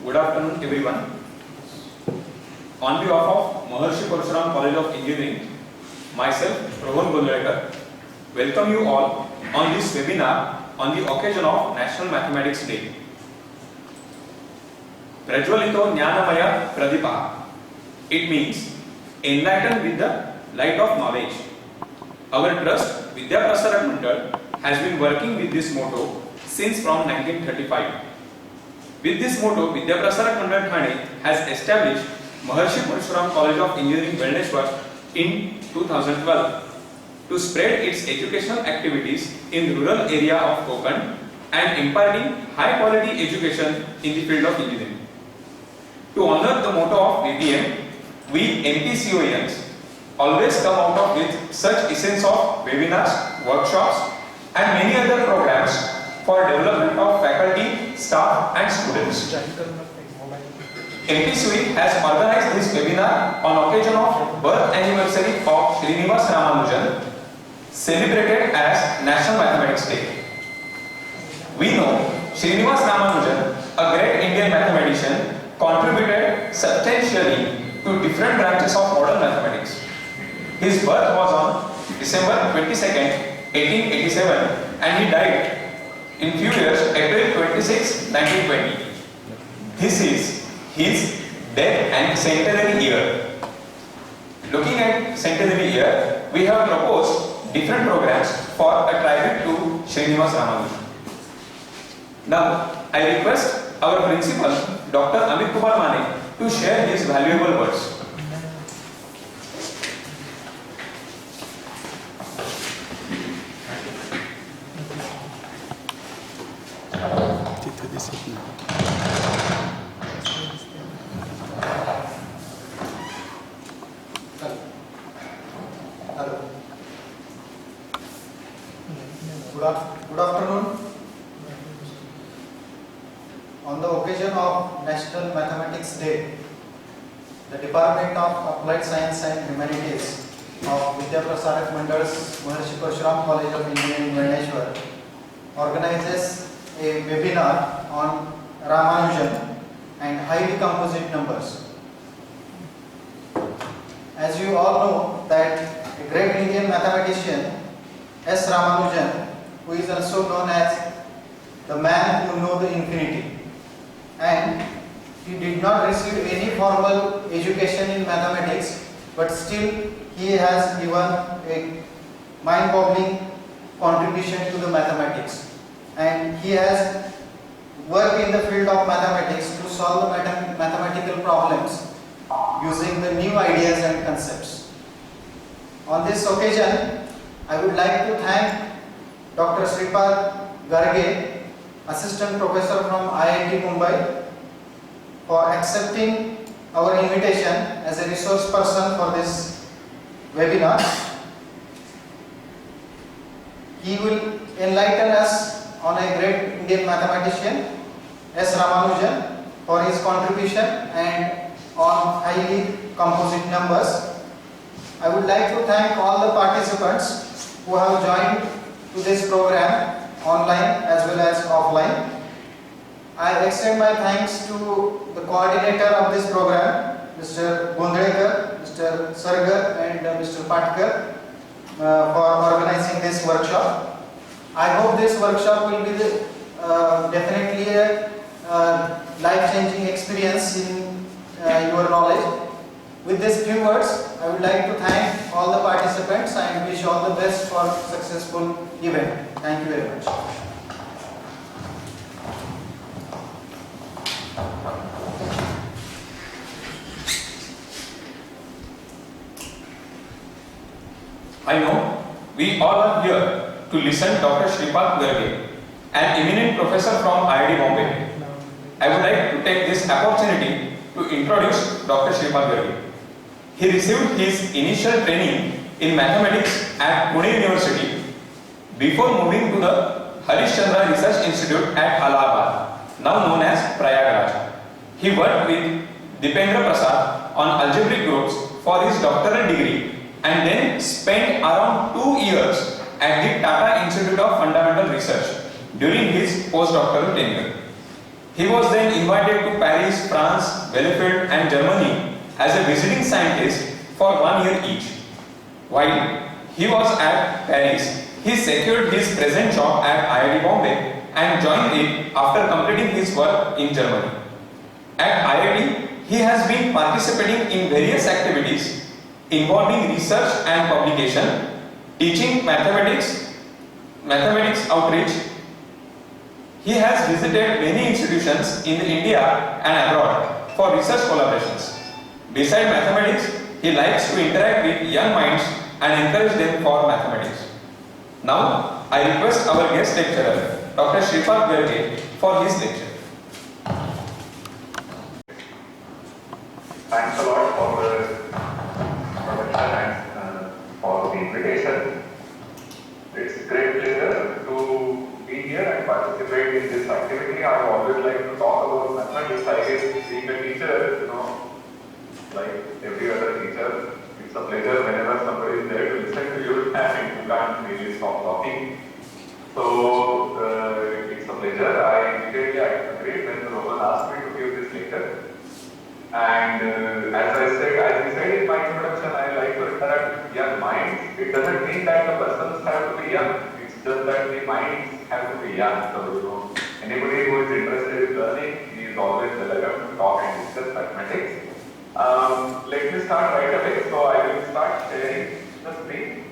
Good afternoon, everyone. On behalf of Maharshi Parshuram College of Engineering, myself, Rohan Gondrekar, welcome you all on this webinar on the occasion of National Mathematics Day. Prajwalito Jnanamaya Pradipa. It means enlightened with the light of knowledge. Our trust, Vidya Prasarak Mandal, has been working with this motto since from 1935. With this motto, Vidya Prasarak Mandal Thane has established Maharshi Parshuram College of Engineering, Veldeshwar in 2012 to spread its educational activities in rural area of Konkan and imparting high quality education in the field of engineering. To honor the motto of VPM, we NPCOENs always come out of with such essence of webinars, workshops and many other programs for development of faculty, staff and students. NPCOE has organized this webinar on occasion of birth anniversary of Srinivas Ramanujan, celebrated as National Mathematics Day. We know Srinivas Ramanujan, a great Indian mathematician, contributed substantially to different branches of modern mathematics. His birth was on December 22nd, 1887 and he died in few years, April 26, 1920. This is his death and centenary year. Looking at centenary year, we have proposed different programs for a tribute to Srinivas Ramanujan. Now, I request our principal, Dr. Amit Kumar Mane, to share his valuable words. Good afternoon. On the occasion of National Mathematics Day, the Department of Applied Science and Humanities of Vidya Prasarak Mandal's Maharshi Parshuram College of Engineering, Veldeshwar organizes a webinar on Ramanujan and highly composite numbers. As you all know that a great Indian mathematician, S. Ramanujan, who is also known as the man who knows the infinity, and he did not receive any formal education in mathematics, but still he has given a mind-boggling contribution to the mathematics, and he has worked in the field of mathematics to solve the mathematical problems using the new ideas and concepts. On this occasion, I would like to thank Dr. Sripad Garge, Assistant Professor from IIT Mumbai, for accepting our invitation as a resource person for this webinar. He will enlighten us on a great Indian mathematician, S. Ramanujan, for his contribution and on highly composite numbers. I would like to thank all the participants who have joined to this program online as well as offline. I extend my thanks to the coordinator of this program, Mr. Gondrekar, Mr. Sargar and Mr. Patkar for organizing this workshop. I hope this workshop will be definitely a life-changing experience in your knowledge. With these few words, I would like to thank all the participants and wish all the best for successful event. Thank you very much. I know we all are here to listen to Dr. Sripad Garge, an eminent professor from IIT Bombay. I would like to take this opportunity to introduce Dr. Sripad Garge. He received his initial training in mathematics at Pune University before moving to the Harish Chandra Research Institute at Allahabad, now known as Prayagraj. He worked with Dipendra Prasad on algebraic groups for his doctoral degree and then spent around 2 years at the Tata Institute of Fundamental Research during his postdoctoral tenure. He was then invited to Paris, France, Bielefeld and Germany as a visiting scientist for 1 year each. While he was at Paris, he secured his present job at IIT Bombay and joined it after completing his work in Germany. At IIT, he has been participating in various activities involving research and publication, teaching mathematics outreach. He has visited many institutions in India and abroad for research collaborations. Besides mathematics, he likes to interact with young minds and encourage them for mathematics. Now, I request our guest lecturer, Dr. Shripad Garge, for his lecture. Thanks a lot for the introduction and for the invitation. It's a great pleasure to be here and participate in this activity. I always like to talk about mathematics. I guess being a teacher, like every other teacher, it's a pleasure whenever somebody is there to listen to you and you can't really stop talking. So it's a pleasure. I immediately agreed when Rohan asked me to give this lecture. And as we said in my introduction, I like to interact with young minds. It doesn't mean that the persons have to be young. It's just that the minds have to be young. So, anybody who is interested in learning is always welcome to talk and discuss mathematics. Let me start right away. So, I will start sharing the screen.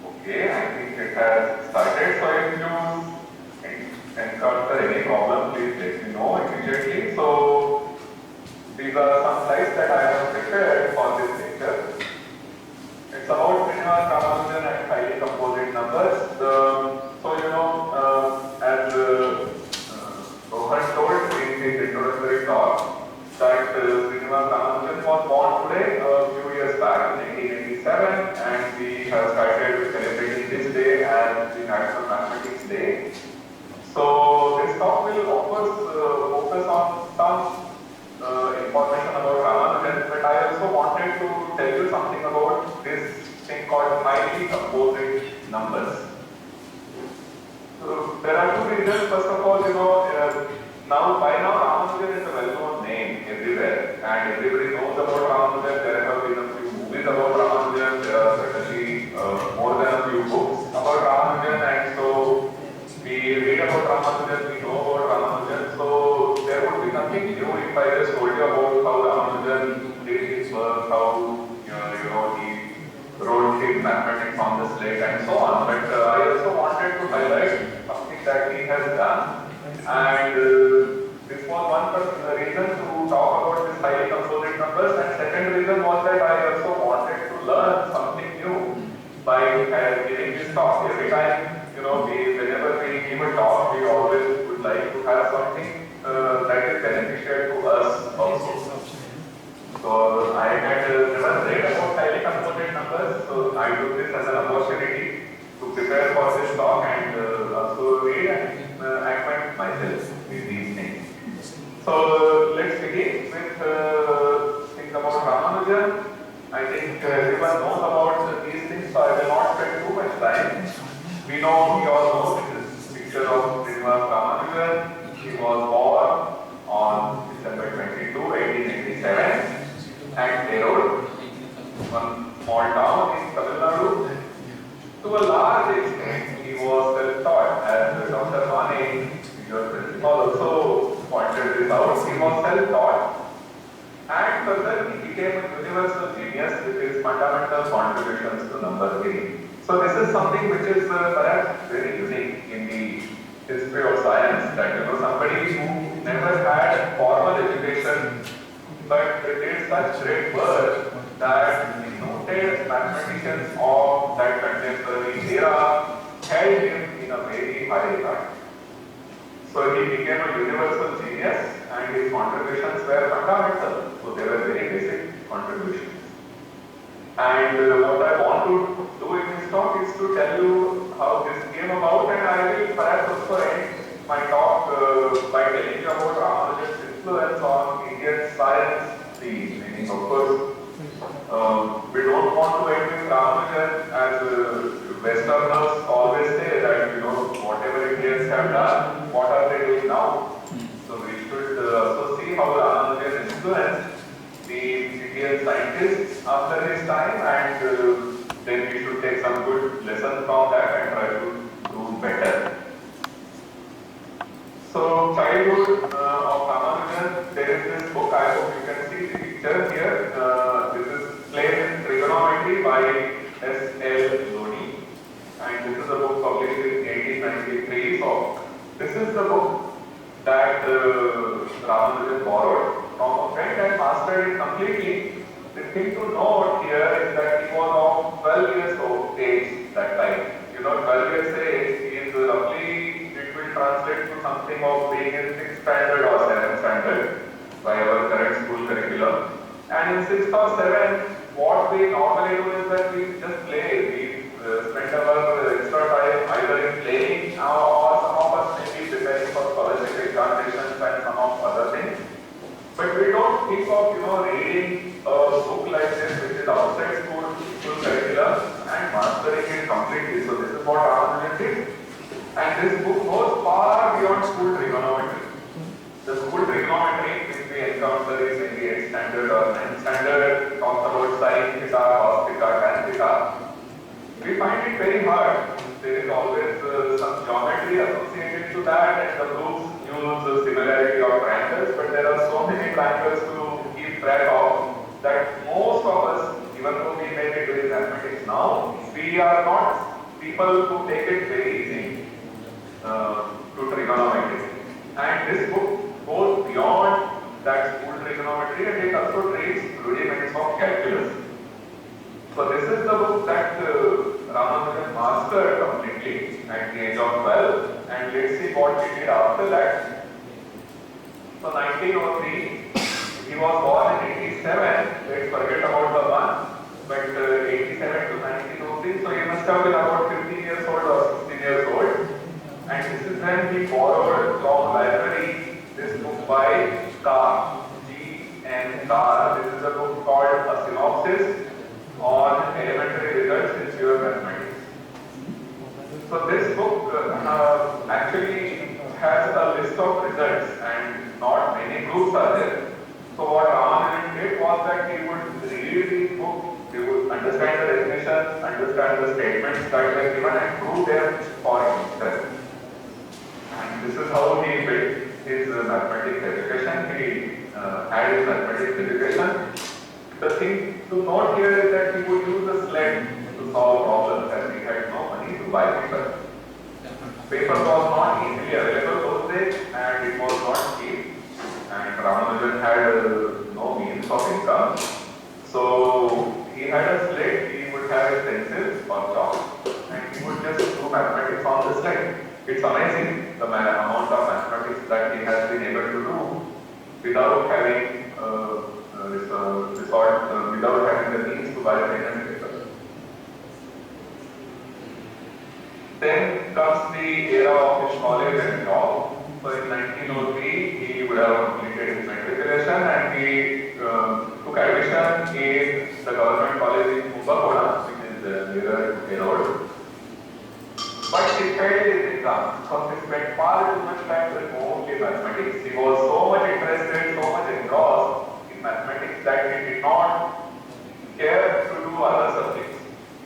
Okay, I think it has started. So if you encounter any problem, please let me know immediately. So these are some slides that I have prepared for this lecture. It's about Srinivas Ramanujan and highly composite numbers. As Rohan told in his introductory talk, that Srinivas Ramanujan was born today a few years back in 1987, and we have started celebrating this day as the National Mathematics Day. So this talk will of course focus on some information about Ramanujan, but I also wanted to tell you something about this thing called highly composite numbers. So there are two reasons. First of all, by now Ramanujan is a well-known name everywhere, and everybody knows about Ramanujan. There have been a few movies about Ramanujan. There are certainly more than a few books about Ramanujan, and so we read about Ramanujan, we know about Ramanujan. So there would be nothing new if I just told you about how Ramanujan did his work, how he wrote his mathematics on the slate and so on. But I also wanted to highlight something that he has done, and this was one reason to talk about this highly composite numbers, and second reason was that I also wanted to learn something new by giving this talk. Every time, whenever we give a talk, we always would like to have something that is beneficial to us also. So I had never read about highly composite numbers, so I took this as an opportunity to prepare for this talk and also read and acquaint myself with these things. So let's begin with things about Ramanujan. I think everyone knows about these things, so I will not spend too much time. We all know this picture of Srinivas Ramanujan. He was born on December 22, 1887 at Erode, one small town in Tamil Nadu. To a large extent, he was self-taught, as Dr. Mane, your principal, also pointed this out. He was self-taught, and further he became a universal genius with his fundamental contributions to number theory. So this is something which is perhaps very unique in the history of science, that somebody who never had formal education but did such great work that the noted mathematicians of that contemporary era held him in a very high regard. So he became a universal genius, and his contributions were fundamental. So they were very basic contributions. And what I want to do in this talk is to tell you how this came about, and I will perhaps also end my talk by telling you about Ramanujan's influence on Indian science, meaning of course We don't want to end with Ramanujan as Westerners always say that, whatever Indians have done, what are they doing now? So we should also see how Ramanujan influenced the Indian scientists after his time, and then we should take some good lessons from that and try to do better. So, childhood of Ramanujan, there is this book, I hope you can see the picture here. This is Plain Trigonometry by S.L. Lodi, and this is a book published in 1893. So, this is the book that Ramanujan borrowed from a friend and mastered it completely. The thing to note here is that he was of 12 years old age that time. 12 years age is roughly, it will translate to something of being in 6th standard or 7th standard by our current school curriculum. And in 6th or 7th, what we normally do is that we just play. We spend our extra time either in playing or some of us maybe preparing for scholarship examinations and some of other things. But we don't think of, reading a book like this which is outside school curriculum and mastering it completely. So this is what Ramanujan did. And this book goes far beyond school trigonometry. The school trigonometry which we encounter is in the 8th standard or 9th standard, talks about sin theta, cos theta, tan theta. We find it very hard. There is always some geometry associated to that, and the books use the similarity of triangles, but there are so many triangles to keep track of that most of us, even though we may be doing mathematics now, we are not people who take it very easy to trigonometry. And this book goes beyond that school trigonometry, and it also treats rudiments of calculus. So this is the book that Ramanujan mastered completely at the age of 12, and let's see what he did after that. So 1903, he was born in 87, let's forget about the month, but 87 to 1903, so he must have been about 15 years old or 16 years old. And this is when he borrowed from library this book by Carr, G.N. Carr. This is a book called A Synopsis on Elementary Results in Pure Mathematics. So this book actually has a list of results, and not many groups are there. So what Ramanujan did was that he would read the book, he would understand the definitions, understand the statements that were given, and prove them for himself. And this is how he built his mathematics education. He had his mathematics education. The thing to note here is that he would use a sled to solve problems, as he had no money to buy paper. Paper was not easily available those days, and it was not cheap. And Ramanujan had no means of income. So he had a slate, he would have a pencil or chalk, and he would just do mathematics on the slate. It's amazing the amount of mathematics that he has been able to do without having without having the means to buy pen and paper. Then comes the era of his college and job. So in 1903, he would have completed his matriculation, and he took admission in the government college in Kumbakonam, which is near Erode. But he failed his exams because he spent far too much time with only mathematics. He was so much interested, so much engrossed in mathematics that he did not care to do other subjects.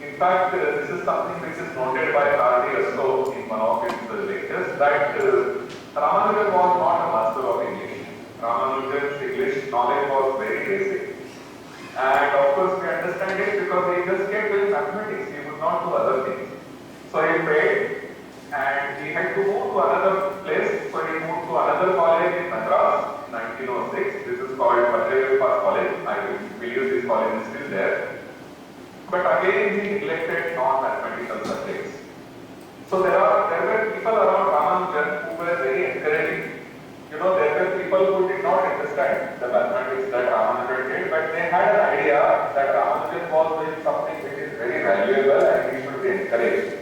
In fact, this is something which is noted by Kardi also in one of his lectures, that Ramanujan was not a master of English. Ramanujan's English knowledge was very basic. And of course we understand it because he just kept doing mathematics, he would not do other things. So he failed, and he had to move to another place. So he moved to another college in Madras in 1906. This is called Padre-Vilpas College. I believe this college is still there. But again he neglected non-mathematical subjects. So there were people around Ramanujan who were very encouraging. There were people who did not understand the mathematics that Ramanujan did, but they had an idea that Ramanujan was doing something which is very valuable and he should be encouraged.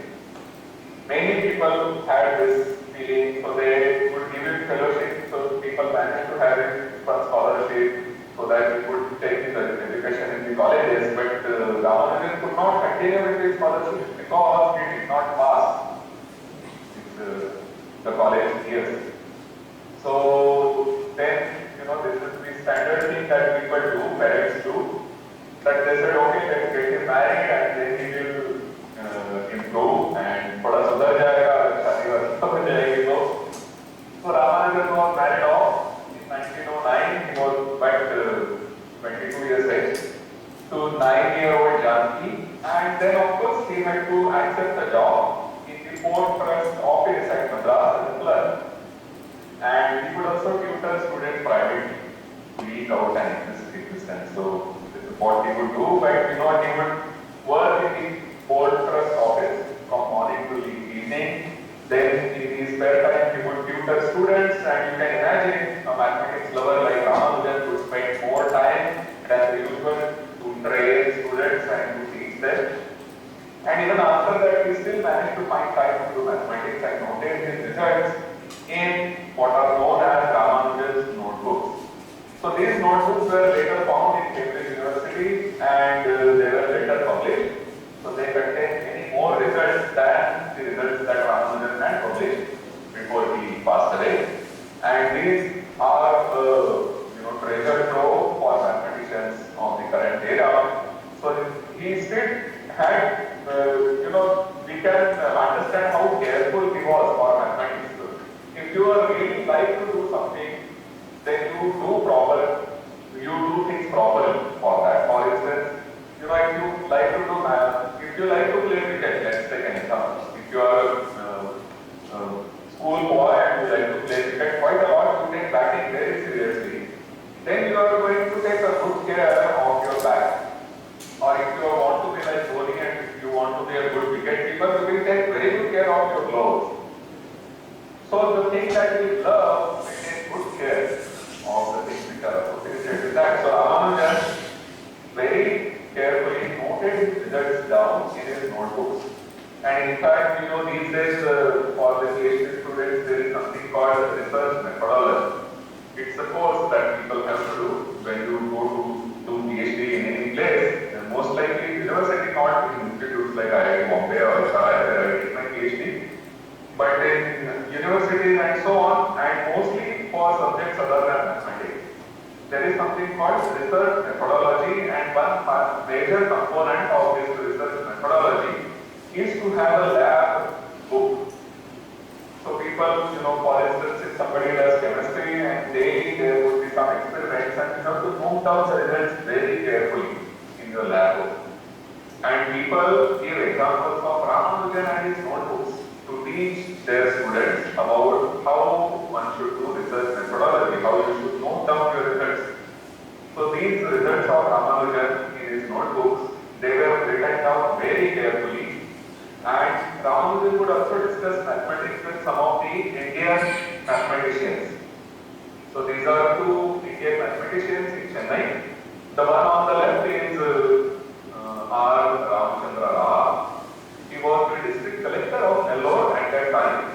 Many people had this feeling, so they would give him fellowship, so people managed to have it for scholarship. so that he could take the education in the colleges. But Ramanujan could not continue with his scholarship because he did not pass the college years. So then, this is the standard thing that people do, parents do, that they said, okay, let's get him married and then he will improve and थोड़ा सुधर जाएगा, शादी हो जाएगी तो. So Ramanujan was married off in 1909. He was but 22 years age to 9-year-old Janki, and then of course he had to accept the job in the Port Trust office at Madras as a clerk. And he could also tutor students privately, week out and existence. So this is what he would do, but he would work in the Port Trust office from morning to evening. Then in his spare time he would tutor students, and you can imagine a mathematics lover like Ramanujan would spend more time than the usual to train students and to teach them. And even after that he still managed to find time to do mathematics and notate his results in what are known as Ramanujan's notebooks. So these notebooks were later found in Cambridge University and they were later published. So they contain many more results than the results that Ramanujan had published before he passed away. And these are treasure trove for mathematicians of the current era. So he still had, we can understand how careful he was for mathematics. If you really like to do something, then you do things properly for that. For instance, if you like to do math, if you like to play cricket, let's take an example. If you are a school boy and you like to play cricket quite a lot, you take batting very seriously, then you are going to take a good care of your bat. Or if you want to be like Dhoni and if you want to be a good wicket keeper, you will take very good care of your gloves. So the thing that we love, we take good care of the things which are associated with that. So Ramanujan very carefully noted his results down in his notebooks. And in fact, these days for the PhD students, there is something called research methodology. It's a course that people have to do when you go to do PhD in any place. Most likely, university, not in institutes like IIT Bombay or Shah, where I did my PhD. But in universities and so on, and mostly for subjects other than mathematics, there is something called research methodology, and one major component of this research methodology is to have a lab book. So people, for instance, if somebody does chemistry and daily there would be some experiments, and you have to note down the results very carefully in your lab book. And people give examples of Ramanujan and his notebooks to teach their students about how one should do research methodology, how you should note down your results. So these results of Ramanujan in his notebooks, they were written down very carefully. And Ramanujan would also discuss mathematics with some of the Indian mathematicians. So these are two Indian mathematicians in Chennai. The one on the left is R. Ramchandra Rao. He was the district collector of Nellore at that time.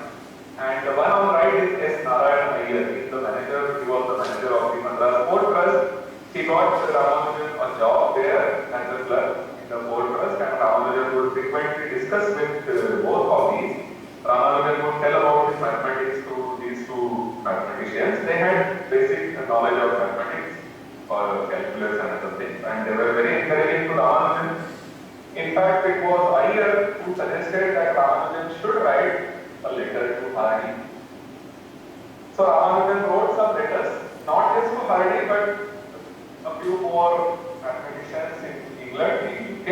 And the one on the right is S. Narayan Iyer. He was the manager of the Madras Port Trust. He got Ramanujan a job there as a clerk in the Port Trust, and Ramanujan would frequently discuss with both of these. Ramanujan would tell about his mathematics to these two mathematicians. They had basic knowledge of mathematics or calculus and other things, and they were very encouraging to Ramanujan. In fact, it was Iyer who suggested that Ramanujan should write a letter to Hardy. So Ramanujan wrote some letters, not just to Hardy, but a few more mathematicians in England, in UK.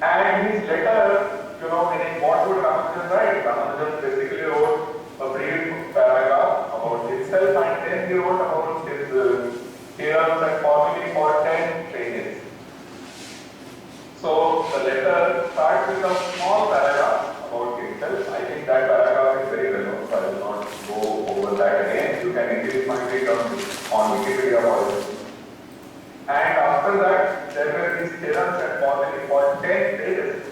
And his letter, meaning what would Ramanujan write? Ramanujan basically wrote a brief paragraph about himself, and then he wrote about his theorems and formulae for 10 pages. So the letter starts with a small paragraph about himself. I think that paragraph is very well known, so I will not go over that again. You can easily find it on Wikipedia or. And after that, there were these theorems and formulae for 10 pages.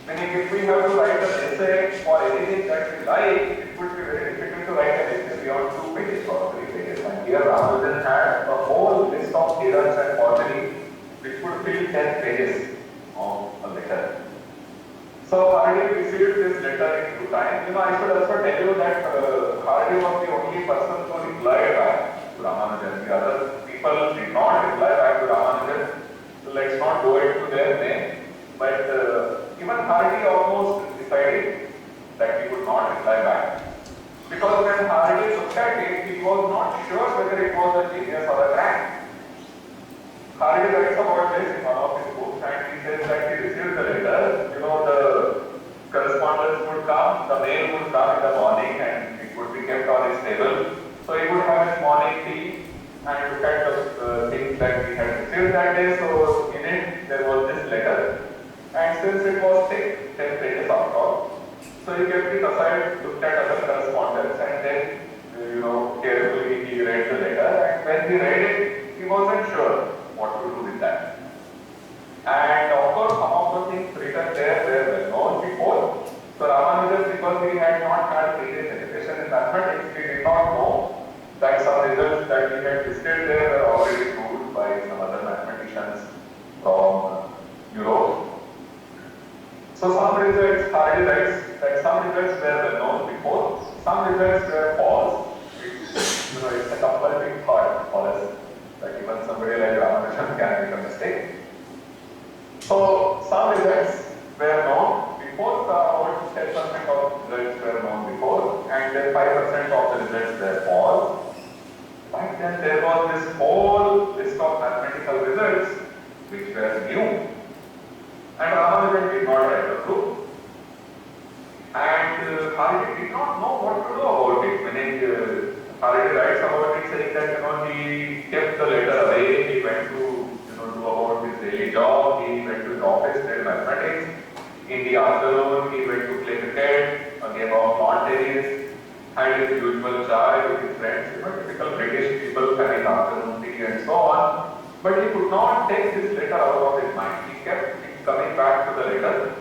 Meaning, if we have to write an essay for anything that we like, it would be very difficult to write an essay be on 2 pages or 3 pages. And here Ramanujan had a whole list of theorems and formulae which would fill 10 pages of a letter. So Hardy received this letter in due time. I should also tell you that Hardy was the only person who replied back to Ramanujan. The other people did not reply back to Ramanujan. So let's not go into their name. But even Hardy almost decided that he would not reply back. Because when Hardy looked at it, he was not sure whether it was a genius or a crank. Hardy writes about this in one of his books, and he says that he received the letter. The correspondence would come, the mail would come in the morning, and it would be kept on his table. So he would have his morning tea and look at the things that he had received that day. So in it, there was this letter. And since it was thick, 10 pages after all, so he kept it aside, looked at other correspondence, and then, carefully he read the letter. And when he read it, he wasn't sure what to do with that. And of course, some of the things written there were well known before. So Ramanujan, because he had not had previous education in mathematics, he did not know that some results that he had listed there were already proved by some other mathematicians from Europe. So some results, Hardy writes that some results were well known before, some results were false. It's a compulsory thought for us that even somebody like Ramanujan can make a mistake. So some results were known before, about 10% of results were known before, and then 5% of the results were false. But then there was this whole list of mathematical results which were new. And Ramanujan did not write the proof. And Hardy did not know what to do about it. Meaning, Hardy writes about it saying that he kept the letter away, he went to do about his daily job, he went to his office, did mathematics. In the afternoon, he went to play cricket, a game of lawn tennis, had his usual chai with his friends, typical British people having afternoon tea and so on. But he could not take this letter out of his mind. He kept coming back to the letter.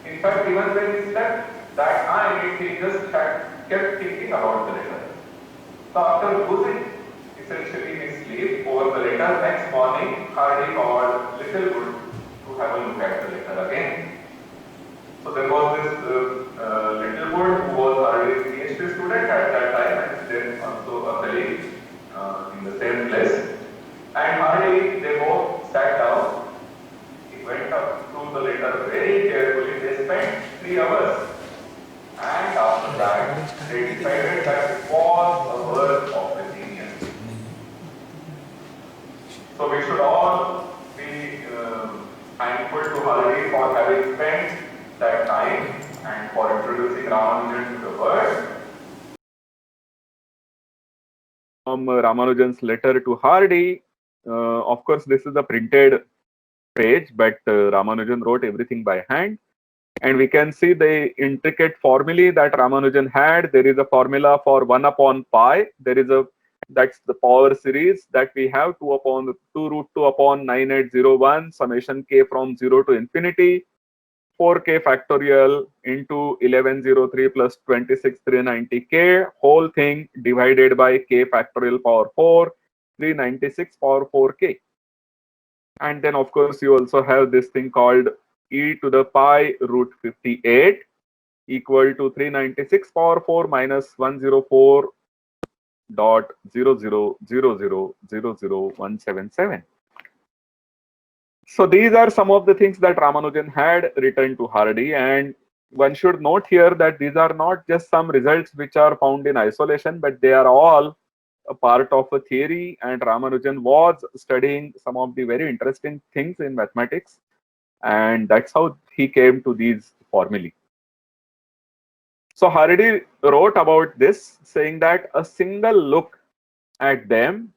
In fact, even when he slept that night, he just kept thinking about the letter. So after losing essentially his sleep over the letter, next morning, Hardy called Littlewood to have a look at the letter again. So there was this Littlewood who was Hardy's PhD student at that time, and then also a colleague in the same place. And Hardy, they both sat down. He went up through the letter very carefully. They spent 3 hours. And after that, they decided that it was a work of a genius. So we should all be thankful to Hardy for having spent that time and for introducing Ramanujan to the world. From Ramanujan's letter to Hardy, of course, this is a printed page, but Ramanujan wrote everything by hand. And we can see the intricate formulae that Ramanujan had. There is a formula for 1 upon pi. That's the power series that we have 2 root 2 upon 9801 summation k from 0 to infinity. 4k factorial into 1103 plus 26390k, whole thing divided by k factorial power 4, 396 power 4k. And then of course you also have this thing called e to the pi root 58 equal to 396 power 4 minus 104.000000177. So these are some of the things that Ramanujan had written to Hardy, and one should note here that these are not just some results which are found in isolation, but they are all a part of a theory, and Ramanujan was studying some of the very interesting things in mathematics, and that's how he came to these formulae. So Hardy wrote about this, saying that a single look at them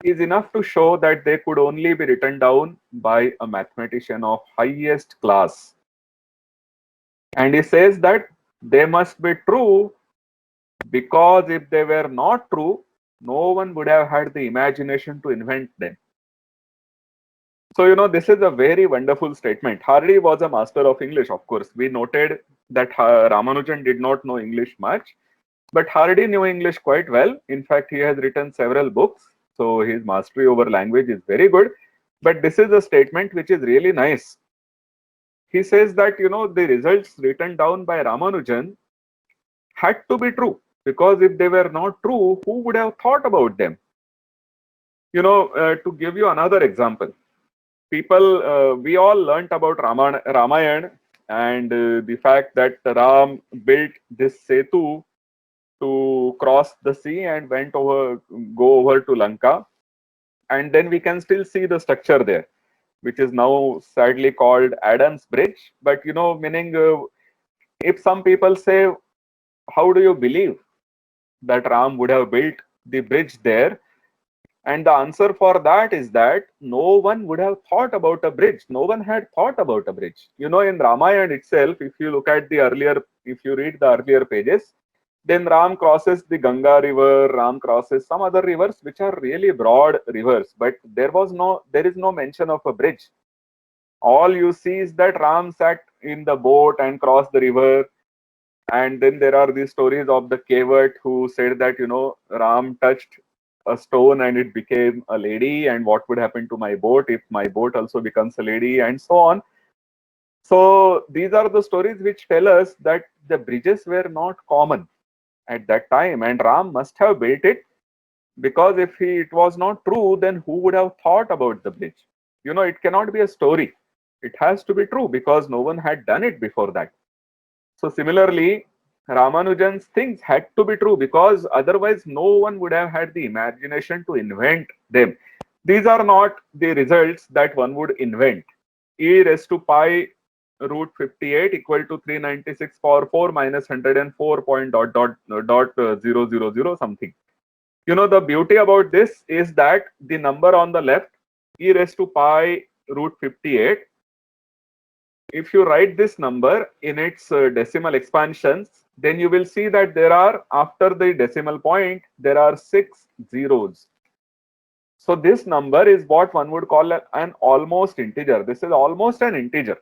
is enough to show that they could only be written down by a mathematician of highest class. And he says that they must be true because if they were not true, no one would have had the imagination to invent them. So, this is a very wonderful statement. Hardy was a master of English, of course. We noted that Ramanujan did not know English much, But Hardy knew English quite well. In fact, he has written several books, so his mastery over language is very good. But this is a statement which is really nice. He says that, the results written down by Ramanujan had to be true, because if they were not true, who would have thought about them? To give you another example, we all learnt about Ramayana, and the fact that Ram built this Setu to cross the sea and go over to Lanka. And then we can still see the structure there, which is now sadly called Adam's Bridge. But, meaning, if some people say, how do you believe that Ram would have built the bridge there? And the answer for that is that no one would have thought about a bridge. No one had thought about a bridge. In Ramayana itself, if you read the earlier pages, then Ram crosses the Ganga river, Ram crosses some other rivers which are really broad rivers, but there is no mention of a bridge. All you see is that Ram sat in the boat and crossed the river. And then there are these stories of the Kevat who said that, Ram touched a stone and it became a lady, and what would happen to my boat if my boat also becomes a lady, and so on. So these are the stories which tell us that the bridges were not common at that time, and Ram must have built it, because if it was not true, then who would have thought about the bridge? It cannot be a story. It has to be true, because no one had done it before that. So similarly, Ramanujan's things had to be true, because otherwise no one would have had the imagination to invent them. These are not the results that one would invent. E raised to pi root 58 equal to 396 power 4 minus 104 point dot dot dot 000 something. The beauty about this is that the number on the left, e raised to pi root 58, if you write this number in its decimal expansions, then you will see that after the decimal point, there are 6 zeros. So this number is what one would call an almost integer. This is almost an integer.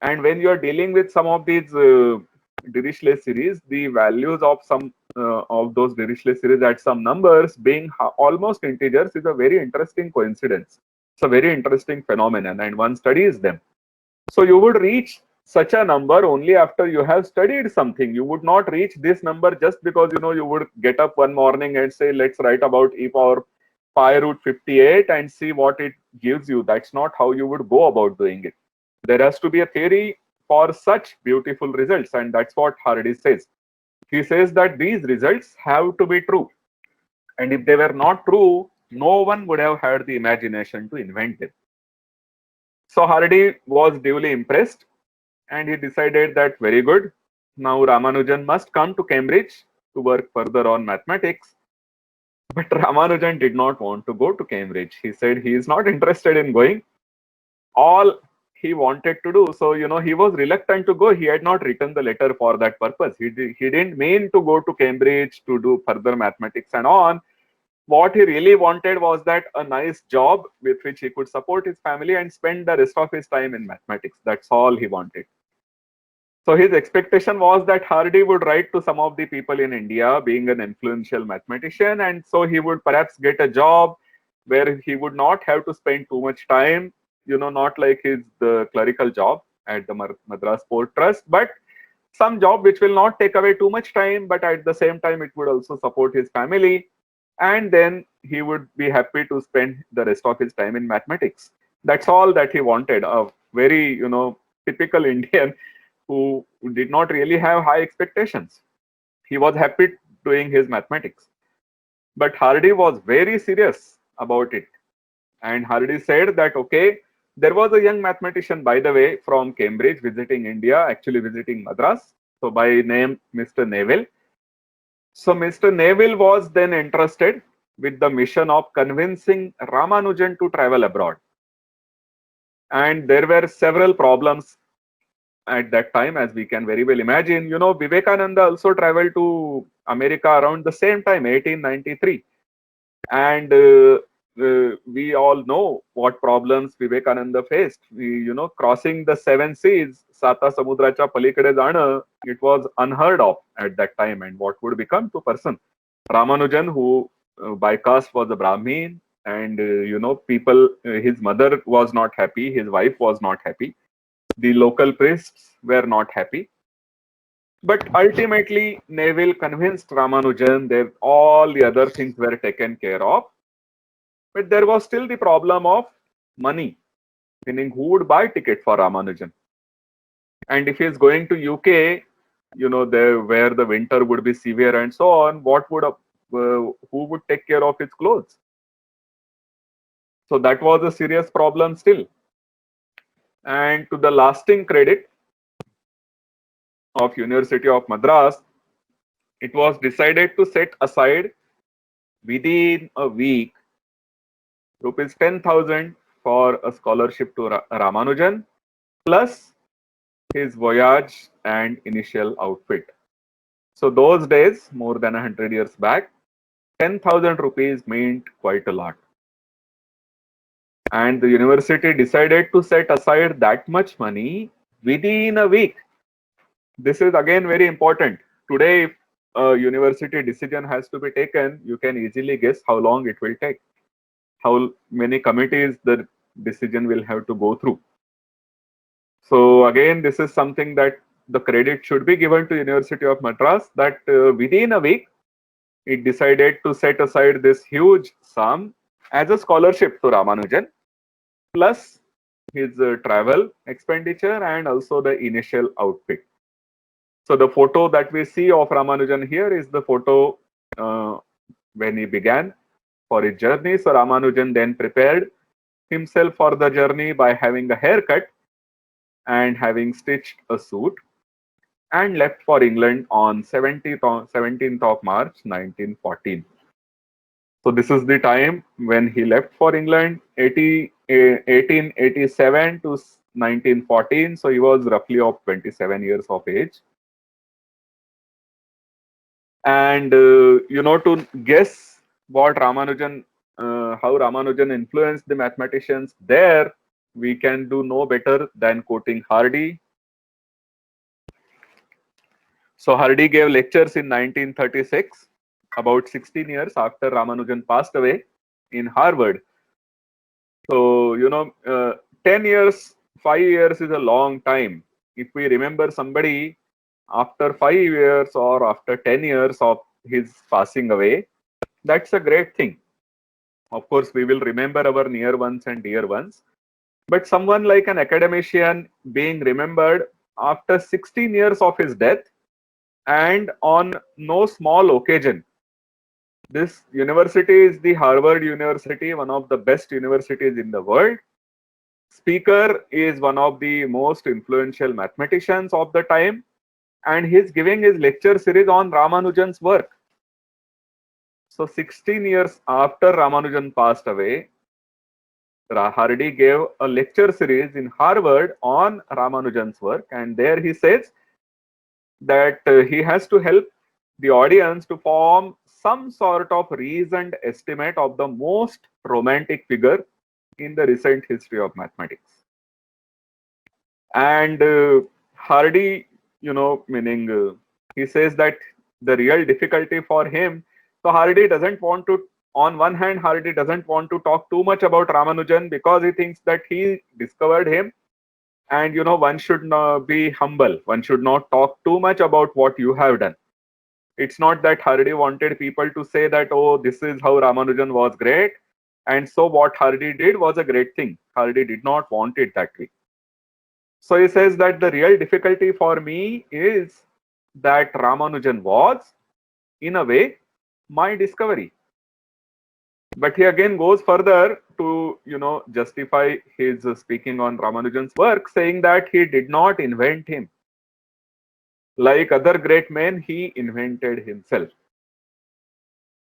And when you are dealing with some of these Dirichlet series, the values of some of those Dirichlet series at some numbers being almost integers is a very interesting coincidence. It's a very interesting phenomenon, and one studies them. So you would reach such a number only after you have studied something. You would not reach this number just because, you would get up one morning and say, let's write about e power pi root 58 and see what it gives you. That's not how you would go about doing it. There has to be a theory for such beautiful results, and that's what Hardy says. He says that these results have to be true. And if they were not true, no one would have had the imagination to invent them. So Hardy was duly impressed, and he decided that very good, now Ramanujan must come to Cambridge to work further on mathematics. But Ramanujan did not want to go to Cambridge. He said he is not interested in going. All he wanted to do, so he was reluctant to go. He had not written the letter for that purpose. He didn't mean to go to Cambridge to do further mathematics and on. What he really wanted was that a nice job with which he could support his family and spend the rest of his time in mathematics. That's all he wanted. So his expectation was that Hardy would write to some of the people in India, being an influential mathematician, and so he would perhaps get a job where he would not have to spend too much time, not like the clerical job at the Madras Port Trust, but some job which will not take away too much time, but at the same time it would also support his family. And then he would be happy to spend the rest of his time in mathematics. That's all that he wanted. A very, typical Indian who did not really have high expectations. He was happy doing his mathematics. But Hardy was very serious about it. And Hardy said that, okay, there was a young mathematician, by the way, from Cambridge visiting India, actually visiting Madras. So by name, Mr. Neville. So Mr. Neville was then entrusted with the mission of convincing Ramanujan to travel abroad. And there were several problems at that time, as we can very well imagine. Vivekananda also traveled to America around the same time, 1893. And we all know what problems Vivekananda faced. Crossing the 7 seas, Sata Samudracha palikade jana, it was unheard of at that time. And what would become to person? Ramanujan, who by caste was a Brahmin, and people, his mother was not happy, his wife was not happy, the local priests were not happy. But ultimately, Neville convinced Ramanujan that all the other things were taken care of. But there was still the problem of money, meaning who would buy ticket for Ramanujan? And if he is going to UK, there where the winter would be severe and so on, who would take care of his clothes? So that was a serious problem still. And to the lasting credit of University of Madras, it was decided to set aside within a week rupees 10,000 for a scholarship to Ramanujan plus his voyage and initial outfit. So those days, more than 100 years back, 10,000 rupees meant quite a lot. And the university decided to set aside that much money within a week. This is again very important. Today, if a university decision has to be taken, you can easily guess how long it will take, how many committees the decision will have to go through. So again, this is something that the credit should be given to University of Madras, that within a week, it decided to set aside this huge sum as a scholarship to Ramanujan, plus his travel expenditure and also the initial outfit. So the photo that we see of Ramanujan here is the photo when he began for his journey. So Ramanujan then prepared himself for the journey by having a haircut and having stitched a suit, and left for England on 17th of March 1914. So this is the time when he left for England, 1887 to 1914. So he was roughly of 27 years of age. And to guess what Ramanujan, how Ramanujan influenced the mathematicians there, we can do no better than quoting Hardy. So Hardy gave lectures in 1936, about 16 years after Ramanujan passed away, in Harvard. So 10 years, 5 years is a long time. If we remember somebody after 5 years or after 10 years of his passing away, that's a great thing. Of course, we will remember our near ones and dear ones. But someone like an academician being remembered after 16 years of his death and on no small occasion. This university is the Harvard University, one of the best universities in the world. Speaker is one of the most influential mathematicians of the time, and he's giving his lecture series on Ramanujan's work. So 16 years after Ramanujan passed away, Hardy gave a lecture series in Harvard on Ramanujan's work, and there he says that he has to help the audience to form some sort of reasoned estimate of the most romantic figure in the recent history of mathematics. And Hardy, meaning he says that the real difficulty for him, so Hardy doesn't want to, on one hand, Hardy doesn't want to talk too much about Ramanujan because he thinks that he discovered him. And one should be humble. One should not talk too much about what you have done. It's not that Hardy wanted people to say that, oh, this is how Ramanujan was great, and so what Hardy did was a great thing. Hardy did not want it that way. So he says that the real difficulty for me is that Ramanujan was, in a way, my discovery. But he again goes further to, justify his speaking on Ramanujan's work, saying that he did not invent him. Like other great men, he invented himself.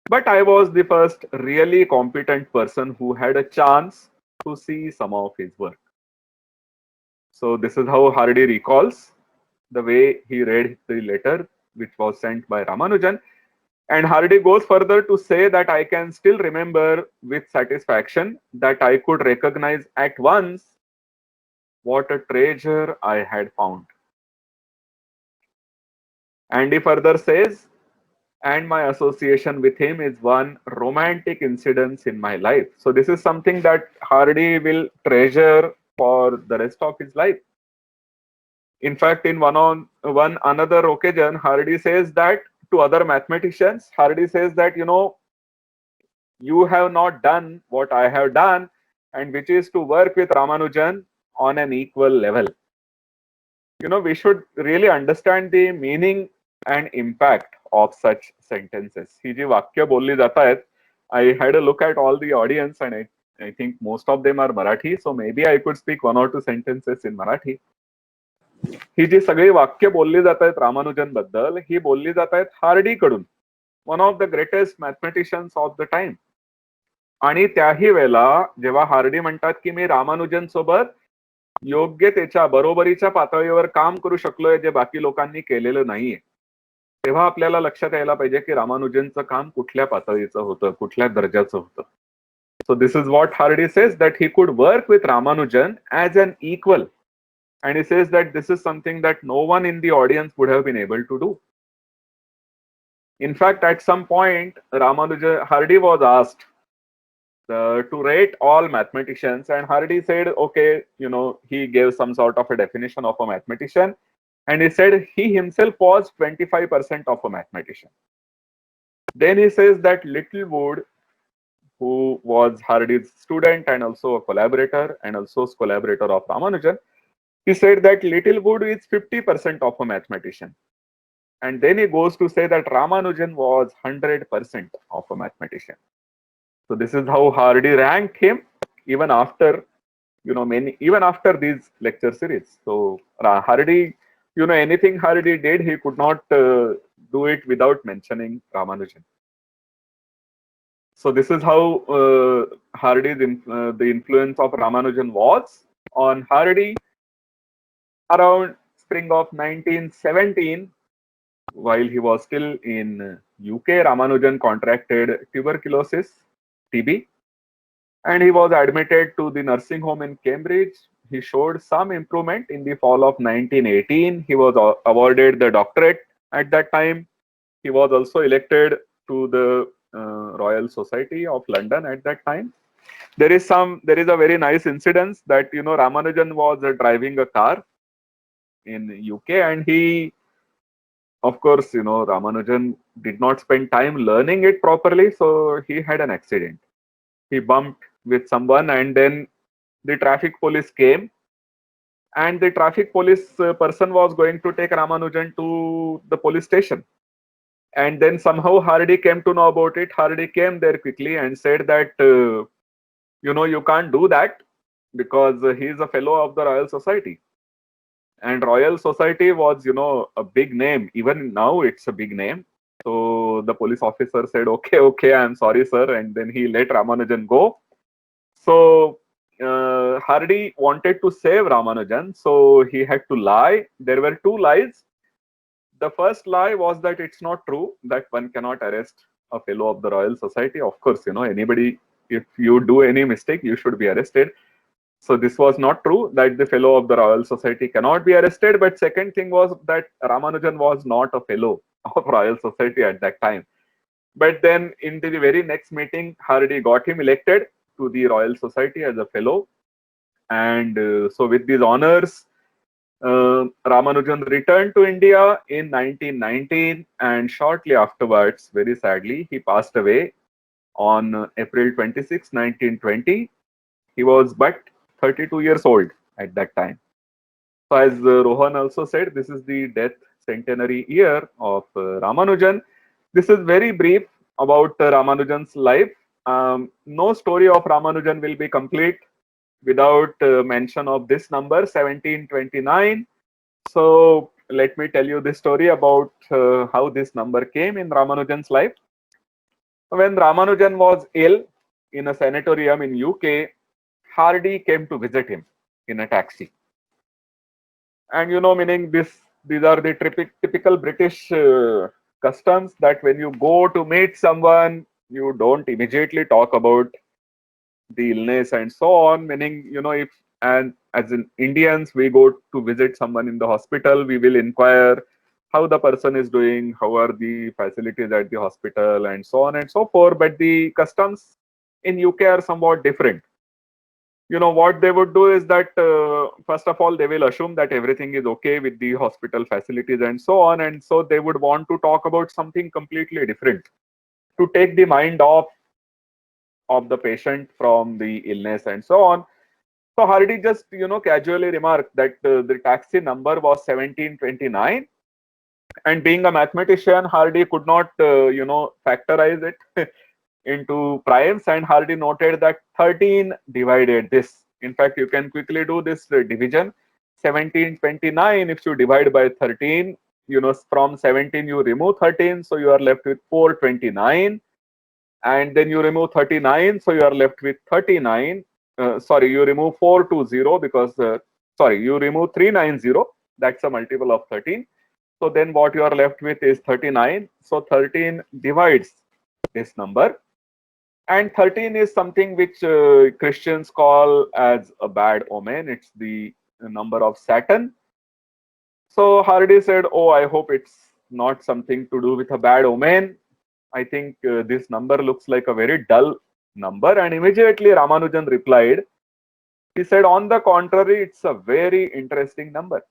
But I was the first really competent person who had a chance to see some of his work. So this is how Hardy recalls the way he read the letter which was sent by Ramanujan. And Hardy goes further to say that I can still remember with satisfaction that I could recognize at once what a treasure I had found. And he further says, and my association with him is one romantic incident in my life. So this is something that Hardy will treasure for the rest of his life. In fact, in one another occasion, Hardy says that to other mathematicians, Hardy says that, you have not done what I have done, and which is to work with Ramanujan on an equal level. We should really understand the meaning and impact of such sentences. ही जी वाक्य बोलली जात आहेत, I had a look at all the audience and I think most of them are Marathi, so maybe I could speak one or two sentences in Marathi. ही जी सगळी वाक्य बोलली जात आहेत रामानुजन बद्दल, ही बोलली जात आहेत हार्डी कडून, one of the greatest mathematicians of the time. आणि त्याही वेळेला जेव्हा हार्डी म्हणतात की मी रामानुजन सोबत योग्यतेच्या बरोबरीच्या पातळीवर काम करू शकलोय जे बाकी लोकांनी केलेलं नाहीये, तेव्हा आपल्याला लक्षात यायला पाहिजे की रामानुजनचं काम कुठल्या पातळीचं होतं, कुठल्या दर्जाचं होतं. So this is what Hardy says, that he could work with Ramanujan as an equal. And he says that this is something that no one in the audience would have been able to do. In fact, at some point, Hardy was asked to rate all mathematicians, and Hardy said, okay, he gave some sort of a definition of a mathematician, and he said he himself was 25% of a mathematician. Then he says that Littlewood, who was Hardy's student and also a collaborator and also collaborator of Ramanujan, he said that Littlewood is 50% of a mathematician. And then he goes to say that Ramanujan was 100% of a mathematician. So this is how Hardy ranked him even after, even after these lecture series. So Hardy, anything Hardy did, he could not do it without mentioning Ramanujan. So this is how the influence of Ramanujan was on Hardy. Around spring of 1917, while he was still in UK, Ramanujan contracted tuberculosis, TB, and he was admitted to the nursing home in Cambridge. He showed some improvement in the fall of 1918. He was awarded the doctorate at that time. He was also elected to the Royal Society of London at that time. There is a very nice incident that, Ramanujan was driving a car in UK, and he, of course, Ramanujan did not spend time learning it properly, so he had an accident. He bumped with someone, and then the traffic police came, and the traffic police person was going to take Ramanujan to the police station. And then somehow Hardy came to know about it. Hardy came there quickly and said that, you can't do that because he is a fellow of the Royal Society. And Royal Society was, a big name. Even now it's a big name. So the police officer said, okay, I'm sorry, sir. And then he let Ramanujan go. So Hardy wanted to save Ramanujan. So he had to lie. There were two lies. The first lie was that it's not true that one cannot arrest a fellow of the Royal Society. Of course, anybody, if you do any mistake, you should be arrested. So this was not true that the fellow of the Royal Society cannot be arrested. But second thing was that Ramanujan was not a fellow of Royal Society at that time. But then in the very next meeting, Hardy got him elected to the Royal Society as a fellow. And so with these honors, Ramanujan returned to India in 1919, and shortly afterwards, very sadly, he passed away on April 26, 1920. He was but 32 years old at that time. So as Rohan also said, this is the death centenary year of Ramanujan. This is very brief about Ramanujan's life. No story of Ramanujan will be complete without mention of this number 1729. So let me tell you the story about how this number came in Ramanujan's life. When Ramanujan was ill in a sanatorium in UK, Hardy came to visit him in a taxi. And meaning these are the typical British customs that when you go to meet someone, you don't immediately talk about the illness and so on. Meaning, if and as in Indians, we go to visit someone in the hospital, we will inquire how the person is doing, how are the facilities at the hospital, and so on and so forth. But the customs in UK are somewhat different. What they would do is that first of all, they will assume that everything is okay with the hospital facilities and so on, and so they would want to talk about something completely different to take the mind off of the patient from the illness and so on. So Hardy just casually remarked that the taxi number was 1729, and being a mathematician, Hardy could not factorize it into primes, and Hardy noted that 13 divided this. In fact, you can quickly do this division. 1729, if you divide by 13, from 17 you remove 13, so you are left with 429, and then you remove 39, so you are left with 39. Sorry, you remove 420 because you remove 390, that's a multiple of 13. So then what you are left with is 39. So 13 divides this number. And 13 is something which Christians call as a bad omen. It's the number of Saturn. So Hardy said, oh, I hope it's not something to do with a bad omen. I think this number looks like a very dull number. And immediately Ramanujan replied, he said, on the contrary, it's a very interesting number.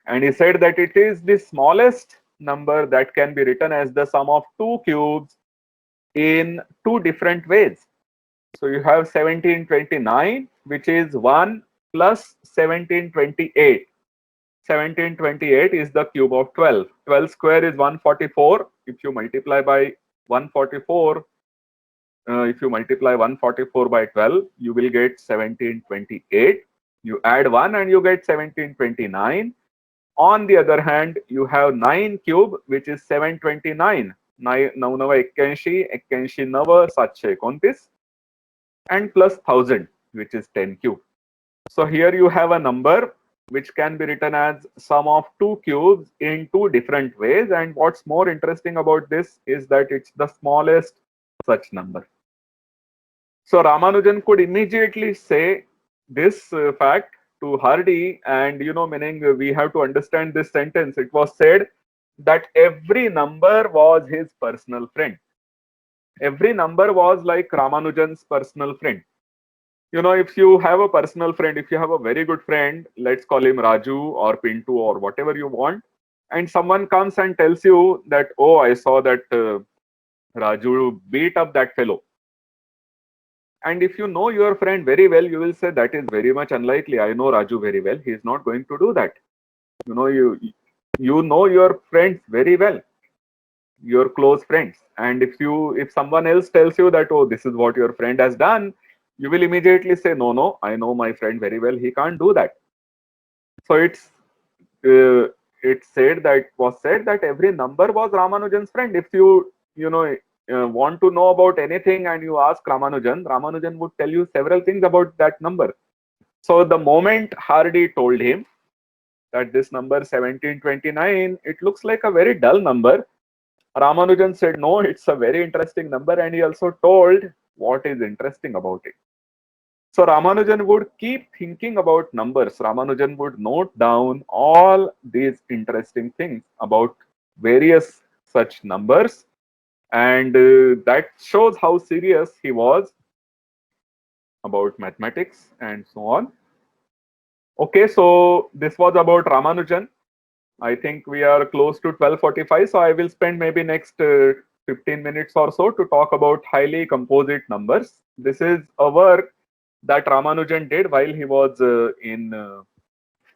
And he said that it is the smallest number that can be written as the sum of two cubes in two different ways. So you have 1729, which is 1 plus 1728. 1728 is the cube of 12. 12 square is 144. If you multiply by 144, if you multiply 144 by 12, you will get 1728. You add 1 and you get 1729. On the other hand, you have 9 cube, which is 729. 9 81 nava 729 and plus 1000, which is 10 cube. So here you have a number which can be written as sum of two cubes in two different ways. And what's more interesting about this is that it's the smallest such number. So Ramanujan could immediately say this fact to Hardy, and meaning we have to understand this sentence. It was said that every number was his personal friend. Every number was like Ramanujan's personal friend. If you have a personal friend, if you have a very good friend, let's call him Raju or Pintu or whatever you want, and someone comes and tells you that, oh, I saw that Raju beat up that fellow. And if you know your friend very well, you will say that is very much unlikely. I know Raju very well. He is not going to do that. You know your friends very well, your close friends. And if someone else tells you that, oh, this is what your friend has done, you will immediately say, no, I know my friend very well. He can't do that. So it was said that every number was Ramanujan's friend. If you want to know about anything and you ask Ramanujan would tell you several things about that number. So the moment Hardy told him that this number 1729, it looks like a very dull number, Ramanujan said, no, it's a very interesting number, and he also told what is interesting about it. So Ramanujan would keep thinking about numbers. Ramanujan would note down all these interesting things about various such numbers, and that shows how serious he was about mathematics and so on. Okay, so this was about Ramanujan. I think we are close to 12:45, so I will spend maybe next 15 minutes or so to talk about highly composite numbers. This is a work that Ramanujan did while he was in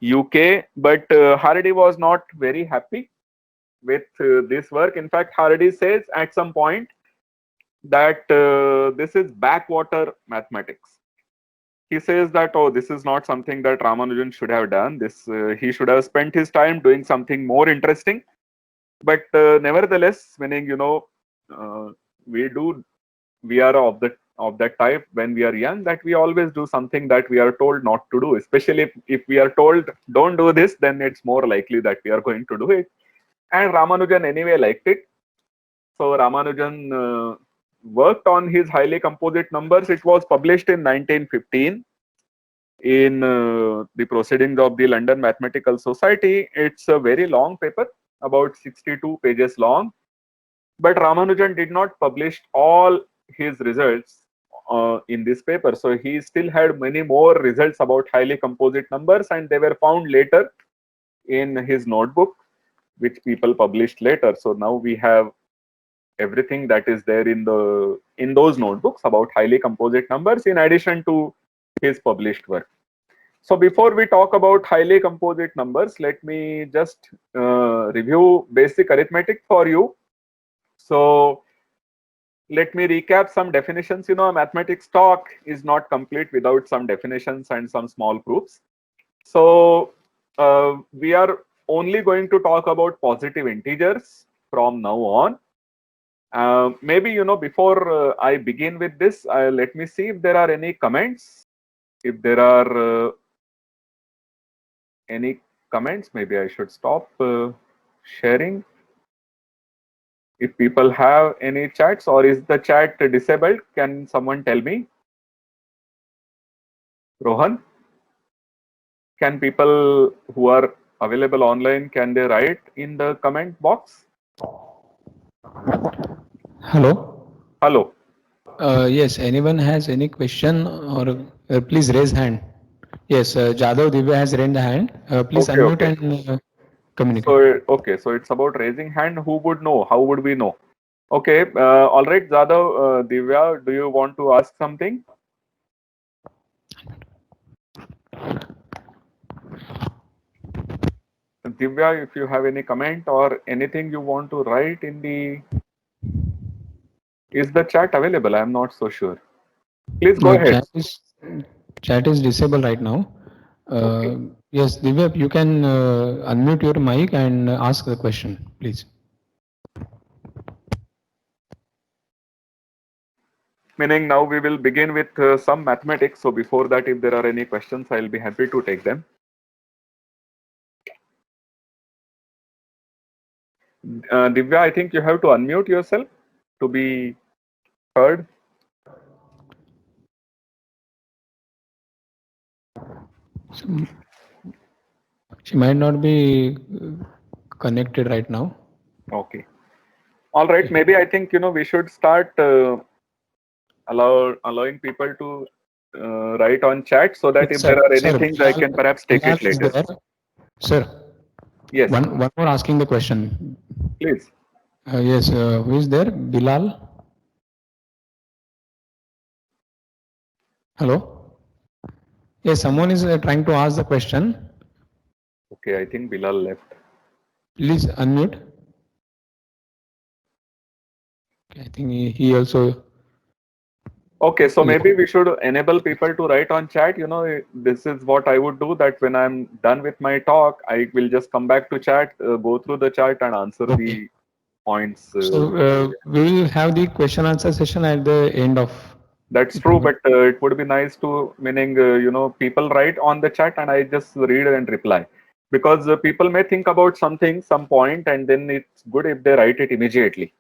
UK, but Hardy was not very happy with this work. In fact, Hardy says at some point that this is backwater mathematics. He says that, oh, this is not something that Ramanujan should have done. This he should have spent his time doing something more interesting. But nevertheless, meaning we are of that type when we are young, that we always do something that we are told not to do. Especially if we are told don't do this, then it's more likely that we are going to do it. and Ramanujan anyway liked it. So Ramanujan worked on his highly composite numbers. It was published in 1915 in the Proceedings of the London Mathematical Society. It's a very long paper, about 62 pages long. But Ramanujan did not publish all his results in this paper. So he still had many more results about highly composite numbers, and they were found later in his notebook, which people published later. So now we have everything that is there in those notebooks about highly composite numbers in addition to his published work. So before we talk about highly composite numbers, let me just review basic arithmetic for you. So let me recap some definitions. You know, a mathematics talk is not complete without some definitions and some small proofs. So we are only going to talk about positive integers from now on. Maybe, you know, before I begin with this, let me see if there are any comments. If there are any comments, maybe I should stop sharing. If people have any chats, or is the chat disabled? Can someone tell me? Rohan, can people who are available online, can they write in the comment box? Hello. Hello. Yes, anyone has any question or please raise hand. Yes, Jadhav Divya has raised the hand. Please Okay, unmute okay. and communicate. So, okay, so it's about raising hand. Who would know? How would we know? Okay, all right, Jadhav, Divya, do you want to ask something? Divya, if you have any comment or anything you want to write in the... Is the chat available? I'm not so sure. Please go No, ahead. chat is disabled right now. Okay. Yes, Divya, you can unmute your mic and ask the question, please. Meaning now we will begin with some mathematics. So before that, if there are any questions, I'll be happy to take them. Divya, I think you have to unmute yourself to be heard. She might not be connected right now. Okay. All right. Maybe I think, you know, we should start allowing people to write on chat so that if Sir, there are sir, anything, I can perhaps take Bilal it is later. there. Sir, Yes, one more asking the question. please. Yes, who is there? Bilal? Hello? Yes, someone is trying to ask the question. Okay, I think Bilal left. Please unmute. I think he also... Okay, so Yeah. maybe we should enable people to write on chat. You know, this is what I would do, that when I'm done with my talk, I will just come back to chat, go through the chat and answer the points. So we will have the question answer session at the end of... That's true, but it would be nice to, meaning, you know, people write on the chat and I just read and reply. Because people may think about something, some point, and then it's good if they write it immediately.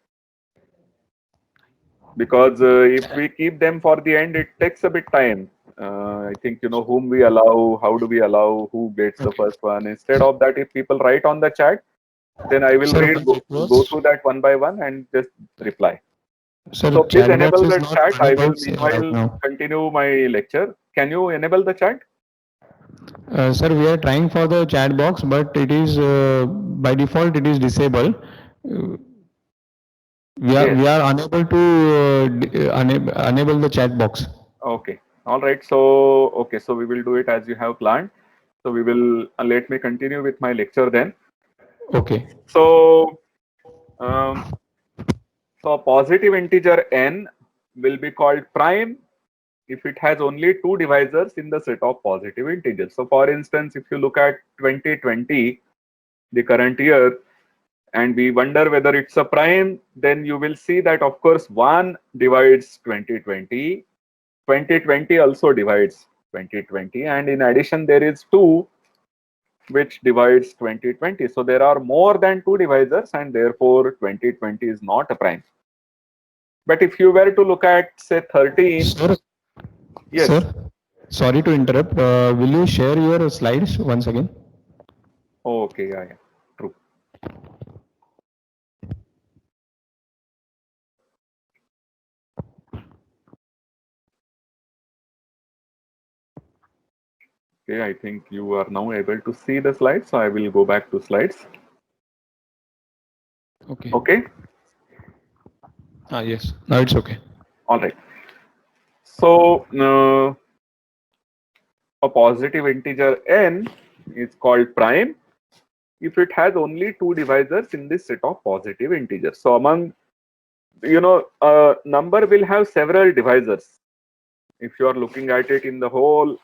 Because if we keep them for the end, it takes a bit time. I think, you know, whom we allow, how do we allow, who gets the first one. Instead of that, if people write on the chat, then I will Sir, read, one go request. through that one by one and just reply. Sir, So please chat box enable is the not chat. I will enabled right meanwhile now. continue my lecture. Can you enable the chat? Sir, we are trying for the chat box, but it is by default it is disabled. Yes. We are unable to enable the chat box. Okay. All right. So, okay. So we will do it as you have planned. So we will, let me continue with my lecture then. Okay. So, so a positive integer n will be called prime if it has only two divisors in the set of positive integers. So for instance, if you look at 2020, the current year, and we wonder whether it's a prime, then you will see that of course 1 divides 2020, 2020 also divides 2020, and in addition there is 2, which divides 2020. So there are more than two divisors, and therefore 2020 is not a prime. But if you were to look at, say, 13, Sir, yes, sir, sorry to interrupt. Will you share your slides once again? okay, yeah, true. Okay, I think you are now able to see the slides, so I will go back to slides. Okay. Okay, Yes. Now it's okay. all right. So a positive integer n is called prime if it has only two divisors in this set of positive integers. So among, a number will have several divisors. If you are looking at it in the whole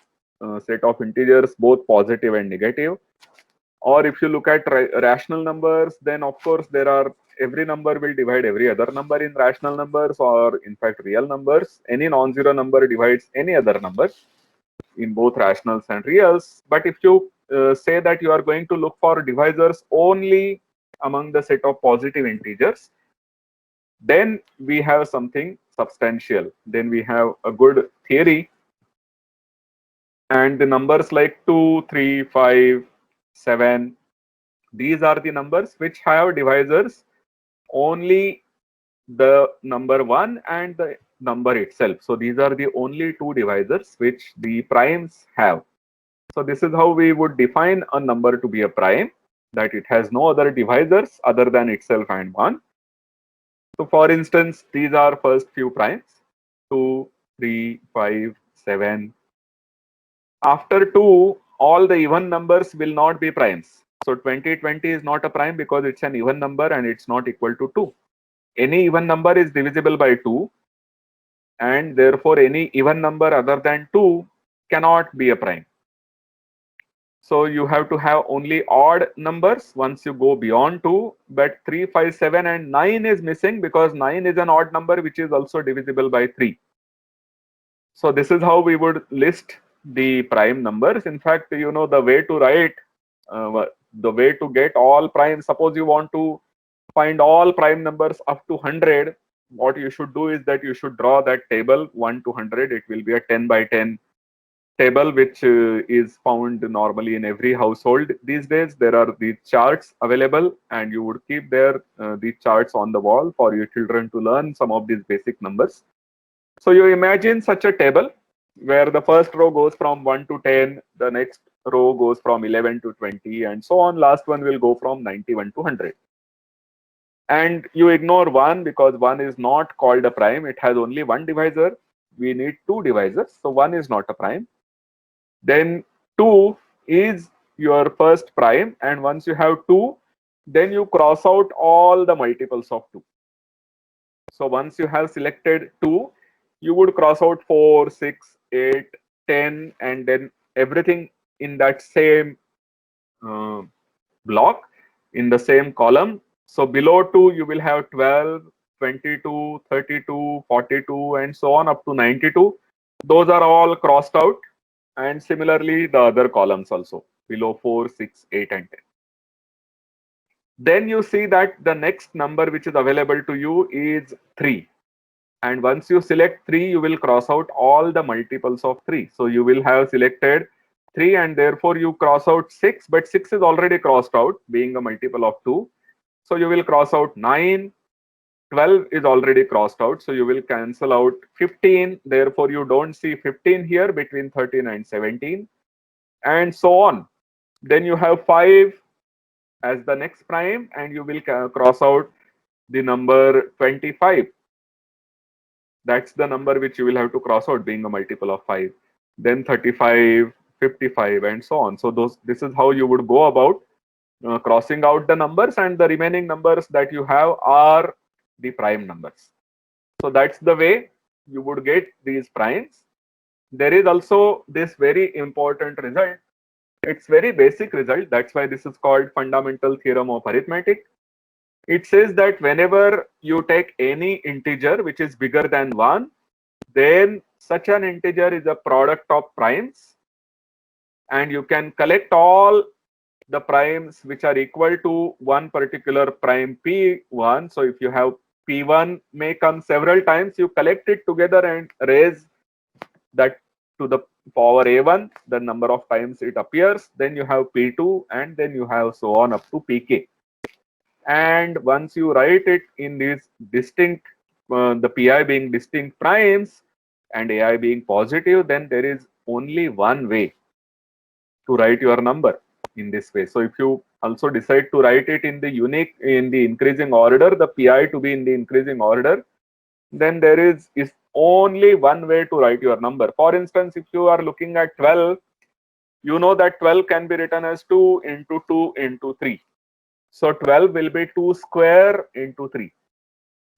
set of integers, both positive and negative, or if you look at rational numbers, then of course every number will divide every other number in rational numbers, or in fact real numbers. Any non-zero number divides any other number in both rationals and reals. But if you say that you are going to look for divisors only among the set of positive integers, then we have something substantial. Then we have a good theory, and the numbers like 2, 3, 5, 7, these are the numbers which have divisors only the number 1 and the number itself. So these are the only two divisors which the primes have. So this is how we would define a number to be a prime, that it has no other divisors other than itself and 1. So for instance, these are first few primes, 2, 3, 5, 7. After 2, all the even numbers will not be primes. So 2020 is not a prime because it's an even number and it's not equal to 2. Any even number is divisible by 2, and therefore any even number other than 2 cannot be a prime. So you have to have only odd numbers once you go beyond 2, but 3, 5, 7 and 9 is missing because 9 is an odd number which is also divisible by 3. So this is how we would list the prime numbers. In fact, the way to write, the way to get all prime, suppose you want to find all prime numbers up to 100, what you should do is that you should draw that table 1 to 100. It will be a 10 by 10 table which is found normally in every household these days. There are these charts available, and you would keep these charts on the wall for your children to learn some of these basic numbers. So you imagine such a table where the first row goes from 1 to 10, the next row goes from 11 to 20, and so on. Last one will go from 91 to 100. And you ignore 1 because 1 is not called a prime. It has only one divisor. We need two divisors, so 1 is not a prime. Then 2 is your first prime, and once you have 2, then you cross out all the multiples of 2. So once you have selected 2, you would cross out 4, 6, 8, 10, and then everything in that same block, in the same column. So below 2, you will have 12, 22, 32, 42, and so on up to 92. Those are all crossed out. And similarly, the other columns also, below 4, 6, 8, and 10. Then you see that the next number which is available to you is 3. And once you select 3, you will cross out all the multiples of 3. So you will have selected 3, and therefore you cross out 6, but 6 is already crossed out, being a multiple of 2. So you will cross out 9. 12 is already crossed out, so you will cancel out 15. Therefore, you don't see 15 here between 13 and 17, and so on. Then you have 5 as the next prime, and you will cross out the number 25. That's the number which you will have to cross out, being a multiple of 5. Then 35, 55, and so on. So this is how you would go about crossing out the numbers, and the remaining numbers that you have are the prime numbers. So that's the way you would get these primes. There is also this very important result. It's very basic result. That's why this is called fundamental theorem of arithmetic. It says that whenever you take any integer which is bigger than 1, then such an integer is a product of primes, and you can collect all the primes which are equal to one particular prime P1. So if you have P1 may come several times, you collect it together and raise that to the power A1, the number of times it appears. Then you have P2 and then you have so on up to Pk. And once you write it in these distinct, the Pi being distinct primes and Ai being positive, then there is only one way to write your number in this way. So if you also decide to write it in the increasing order, the Pi to be in the increasing order, then there is only one way to write your number. For instance, if you are looking at 12, you know that 12 can be written as 2 into 2 into 3. So 12 will be 2 square into 3.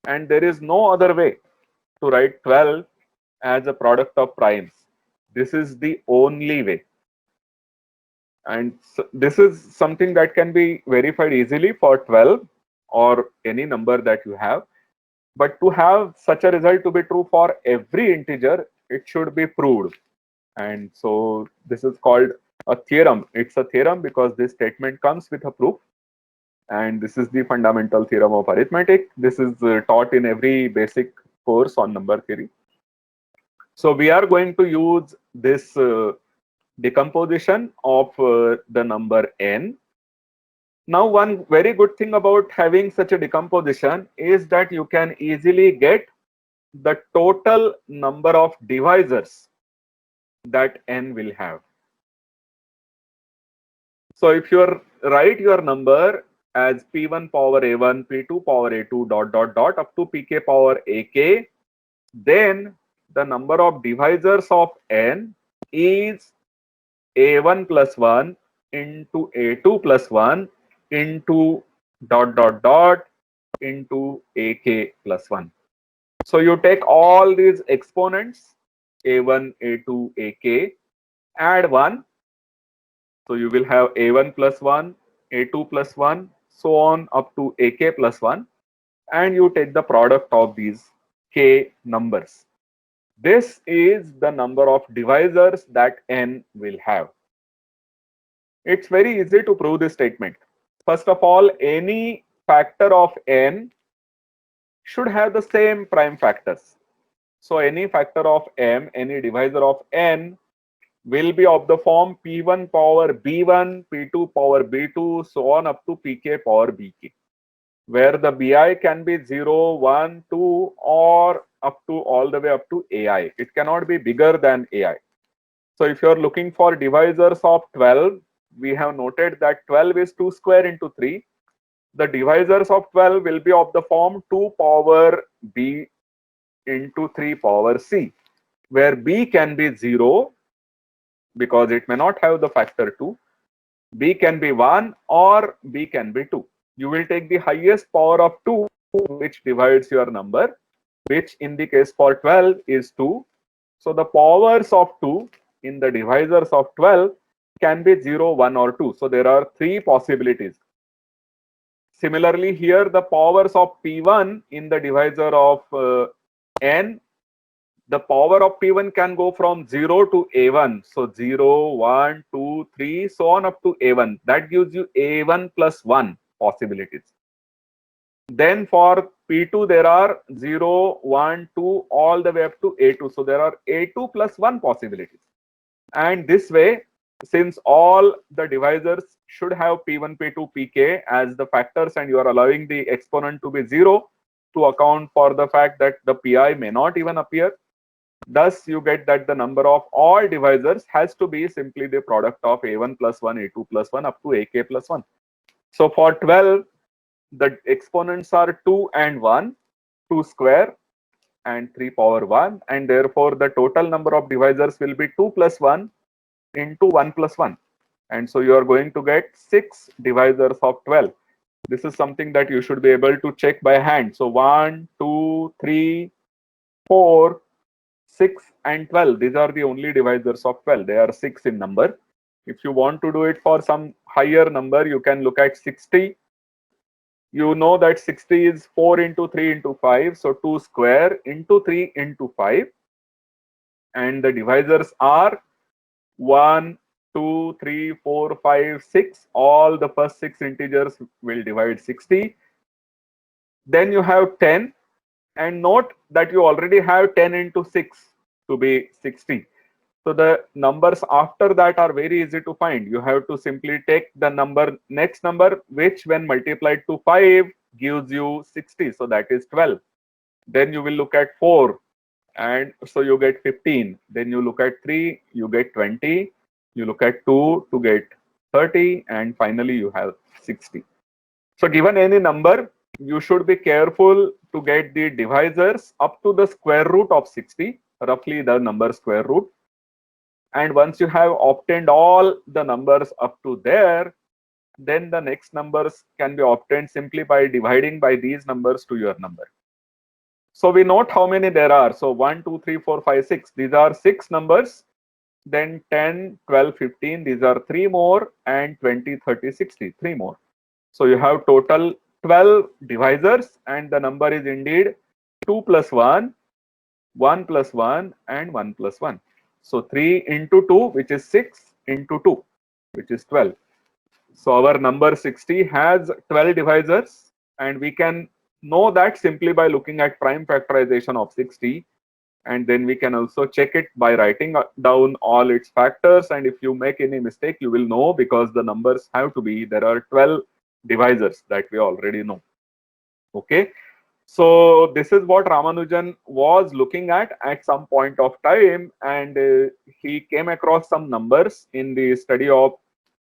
And there is no other way to write 12 as a product of primes. This is the only way. And so this is something that can be verified easily for 12 or any number that you have. But to have such a result to be true for every integer, it should be proved. And so this is called a theorem. It's a theorem because this statement comes with a proof. And this is the fundamental theorem of arithmetic. This is taught in every basic course on number theory. So we are going to use this decomposition of the number n. Now, one very good thing about having such a decomposition is that you can easily get the total number of divisors that n will have. So if you write your number as p1 power a1, p2 power a2 dot dot dot up to pk power ak, then the number of divisors of n is a1 plus 1 into a2 plus 1 into dot dot dot into ak plus 1. So you take all these exponents a1, a2, ak, add 1. So you will have a1 plus 1, a2 plus 1, so on up to ak plus 1, and you take the product of these k numbers. This is the number of divisors that n will have. It's very easy to prove this statement. First of all, any factor of n should have the same prime factors. So any factor of m, any divisor of n will be of the form p1 power b1, p2 power b2, so on up to pk power bk, where the bi can be 0, 1, 2 or up to all the way up to ai. It cannot be bigger than ai. So if you are looking for divisors of 12, we have noted that 12 is 2 square into 3. The divisors of 12 will be of the form 2 power b into 3 power c, where b can be 0 because it may not have the factor 2. B can be 1 or b can be 2. You will take the highest power of 2, which divides your number, which in the case for 12 is 2. So the powers of 2 in the divisors of 12 can be 0, 1 or 2. So there are 3 possibilities. Similarly, here the powers of P1 in the divisor of n, the power of P1 can go from 0 to A1. So 0, 1, 2, 3, so on up to A1. That gives you A1 plus 1 possibilities. Then for P2, there are 0, 1, 2, all the way up to A2. So there are A2 plus 1 possibilities. And this way, since all the divisors should have P1, P2, Pk as the factors, and you are allowing the exponent to be 0 to account for the fact that the Pi may not even appear, thus you get that the number of all divisors has to be simply the product of a1 plus 1, a2 plus 1 up to ak plus 1. So for 12, the exponents are 2 and 1, 2 square and 3 power 1, and therefore the total number of divisors will be 2 plus 1 into 1 plus 1. And so you are going to get 6 divisors of 12. This is something that you should be able to check by hand. So 1, 2, 3, 4, 6 and 12. These are the only divisors of 12. They are 6 in number. If you want to do it for some higher number, you can look at 60. You know that 60 is 4 into 3 into 5. So 2 square into 3 into 5. And the divisors are 1, 2, 3, 4, 5, 6. All the first 6 integers will divide 60. Then you have 10, and note that you already have 10 into 6 to be 60. So the numbers after that are very easy to find. You have to simply take the next number, which when multiplied to 5 gives you 60. So that is 12. Then you will look at 4, and so you get 15. Then you look at 3, you get 20. You look at 2 to get 30, and finally you have 60. So given any number, you should be careful to get the divisors up to the square root of 60, roughly the number square root. And once you have obtained all the numbers up to there, then the next numbers can be obtained simply by dividing by these numbers to your number. So we note how many there are. So 1, 2, 3, 4, 5, 6. These are 6 numbers. Then 10, 12, 15. These are 3 more, and 20, 30, 60. 3 more. So you have total 12 divisors, and the number is indeed 2 plus 1, 1 plus 1, and 1 plus 1. So 3 into 2, which is 6, into 2, which is 12. So our number 60 has 12 divisors, and we can know that simply by looking at prime factorization of 60. And then we can also check it by writing down all its factors. And if you make any mistake, you will know, because the numbers have to be, there are 12 divisors that we already know. Okay. So this is what Ramanujan was looking at some point of time, and he came across some numbers in the study of,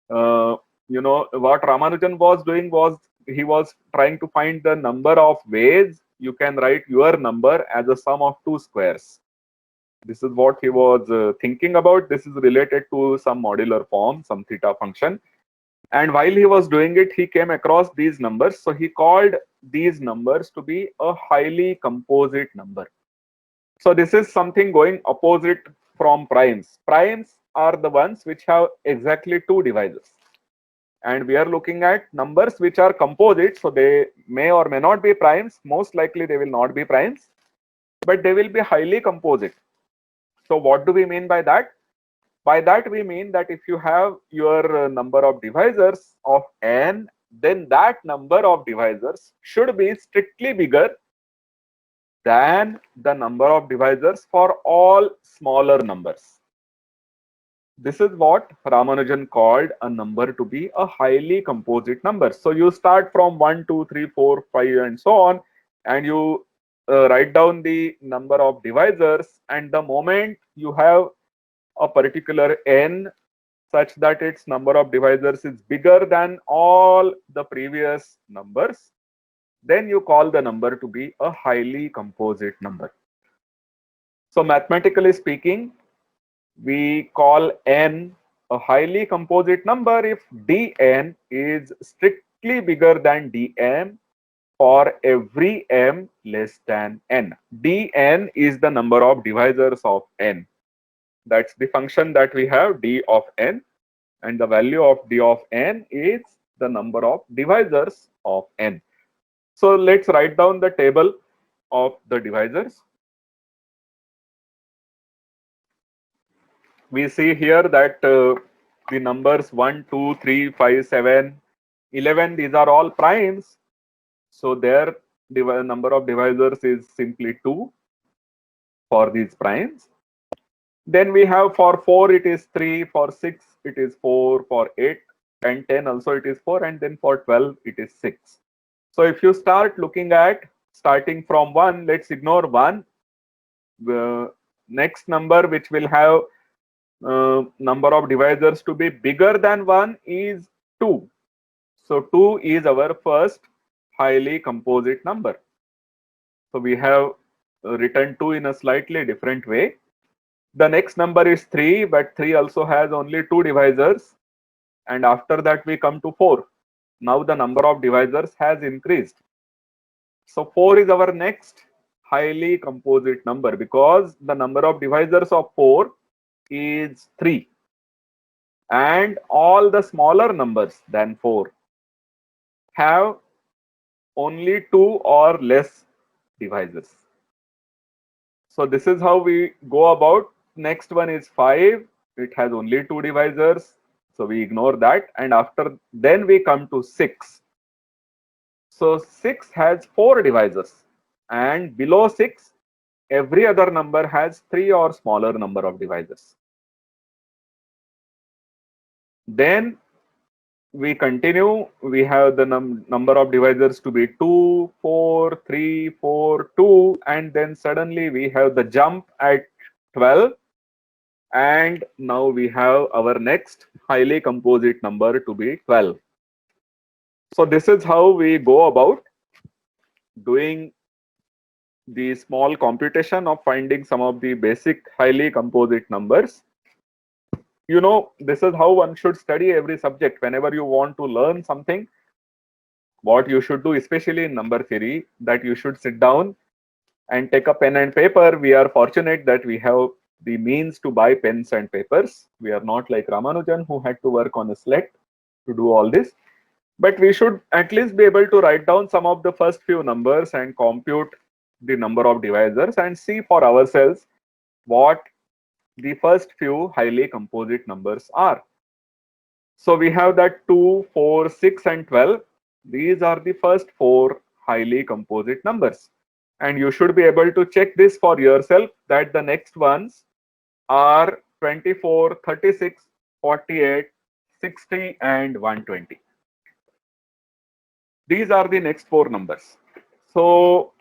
what Ramanujan was doing was he was trying to find the number of ways you can write your number as a sum of 2 squares. This is what he was thinking about. This is related to some modular form, some theta function. And while he was doing it, he came across these numbers. So he called these numbers to be a highly composite number. So this is something going opposite from primes. Primes are the ones which have exactly 2 divisors. And we are looking at numbers which are composite. So they may or may not be primes. Most likely they will not be primes, but they will be highly composite. So what do we mean by that? By that we mean that if you have your number of divisors of n, then that number of divisors should be strictly bigger than the number of divisors for all smaller numbers. This is what Ramanujan called a number to be a highly composite number. So you start from 1, 2, 3, 4, 5, and so on, and you write down the number of divisors, and the moment you have a particular n such that its number of divisors is bigger than all the previous numbers, then you call the number to be a highly composite number. So mathematically speaking, we call n a highly composite number if dn is strictly bigger than dm for every m less than n. dn is the number of divisors of n. That's the function that we have, d of n, and the value of d of n is the number of divisors of n. So let's write down the table of the divisors. We see here that the numbers 1, 2, 3, 5, 7, 11, these are all primes. So their number of divisors is simply 2 for these primes. Then we have for 4 it is 3, for 6 it is 4, for 8 and 10 also it is 4, and then for 12 it is 6. So if you start looking at starting from 1, let's ignore 1. The next number which will have number of divisors to be bigger than 1 is 2. So 2 is our first highly composite number. So we have written 2 in a slightly different way. The next number is 3, but 3 also has only 2 divisors. And after that we come to 4. Now the number of divisors has increased. So 4 is our next highly composite number, because the number of divisors of 4 is 3. And all the smaller numbers than 4 have only 2 or less divisors. So this is how we go about. Next one is 5. it has only 2 divisors, so we ignore that, and after then we come to 6. So 6 has 4 divisors, and below 6 every other number has 3 or smaller number of divisors. Then we continue, we have the number of divisors to be 2, 4, 3, 4, 2, and then suddenly we have the jump at 12, and now we have our next highly composite number to be 12. So this is how we go about doing the small computation of finding some of the basic highly composite numbers. You know, this is how one should study every subject. Whenever you want to learn something, what you should do, especially in number theory, that you should sit down and take a pen and paper. We are fortunate that we have the means to buy pens and papers. We are not like Ramanujan, who had to work on a slate to do all this. But we should at least be able to write down some of the first few numbers and compute the number of divisors and see for ourselves what the first few highly composite numbers are. So we have that 2, 4, 6 and 12. These are the first 4 highly composite numbers. And you should be able to check this for yourself that the next ones are 24, 36, 48, 60 and 120. These are the next 4 numbers. So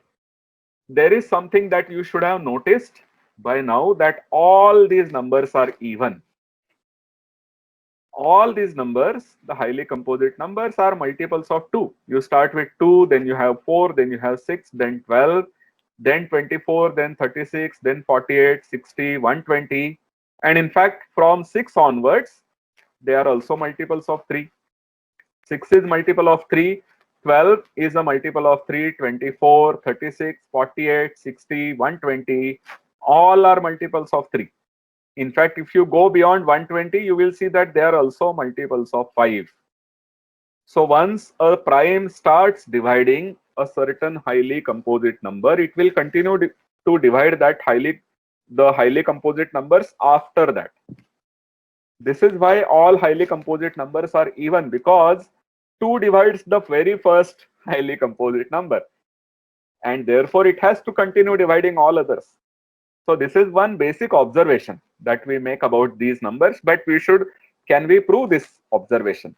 there is something that you should have noticed by now, that all these numbers are even. All these numbers, the highly composite numbers, are multiples of 2. You start with 2, then you have 4, then you have 6, then 12, then 24, then 36, then 48, 60, 120. And in fact, from 6 onwards, they are also multiples of 3. 6 is multiple of 3, 12 is a multiple of 3, 24, 36, 48, 60, 120, all are multiples of 3. In fact, if you go beyond 120, you will see that they are also multiples of 5. So once a prime starts dividing a certain highly composite number, it will continue to divide that the highly composite numbers after that. This is why all highly composite numbers are even, because 2 divides the very first highly composite number, and therefore it has to continue dividing all others. So this is one basic observation that we make about these numbers, but can we prove this observation?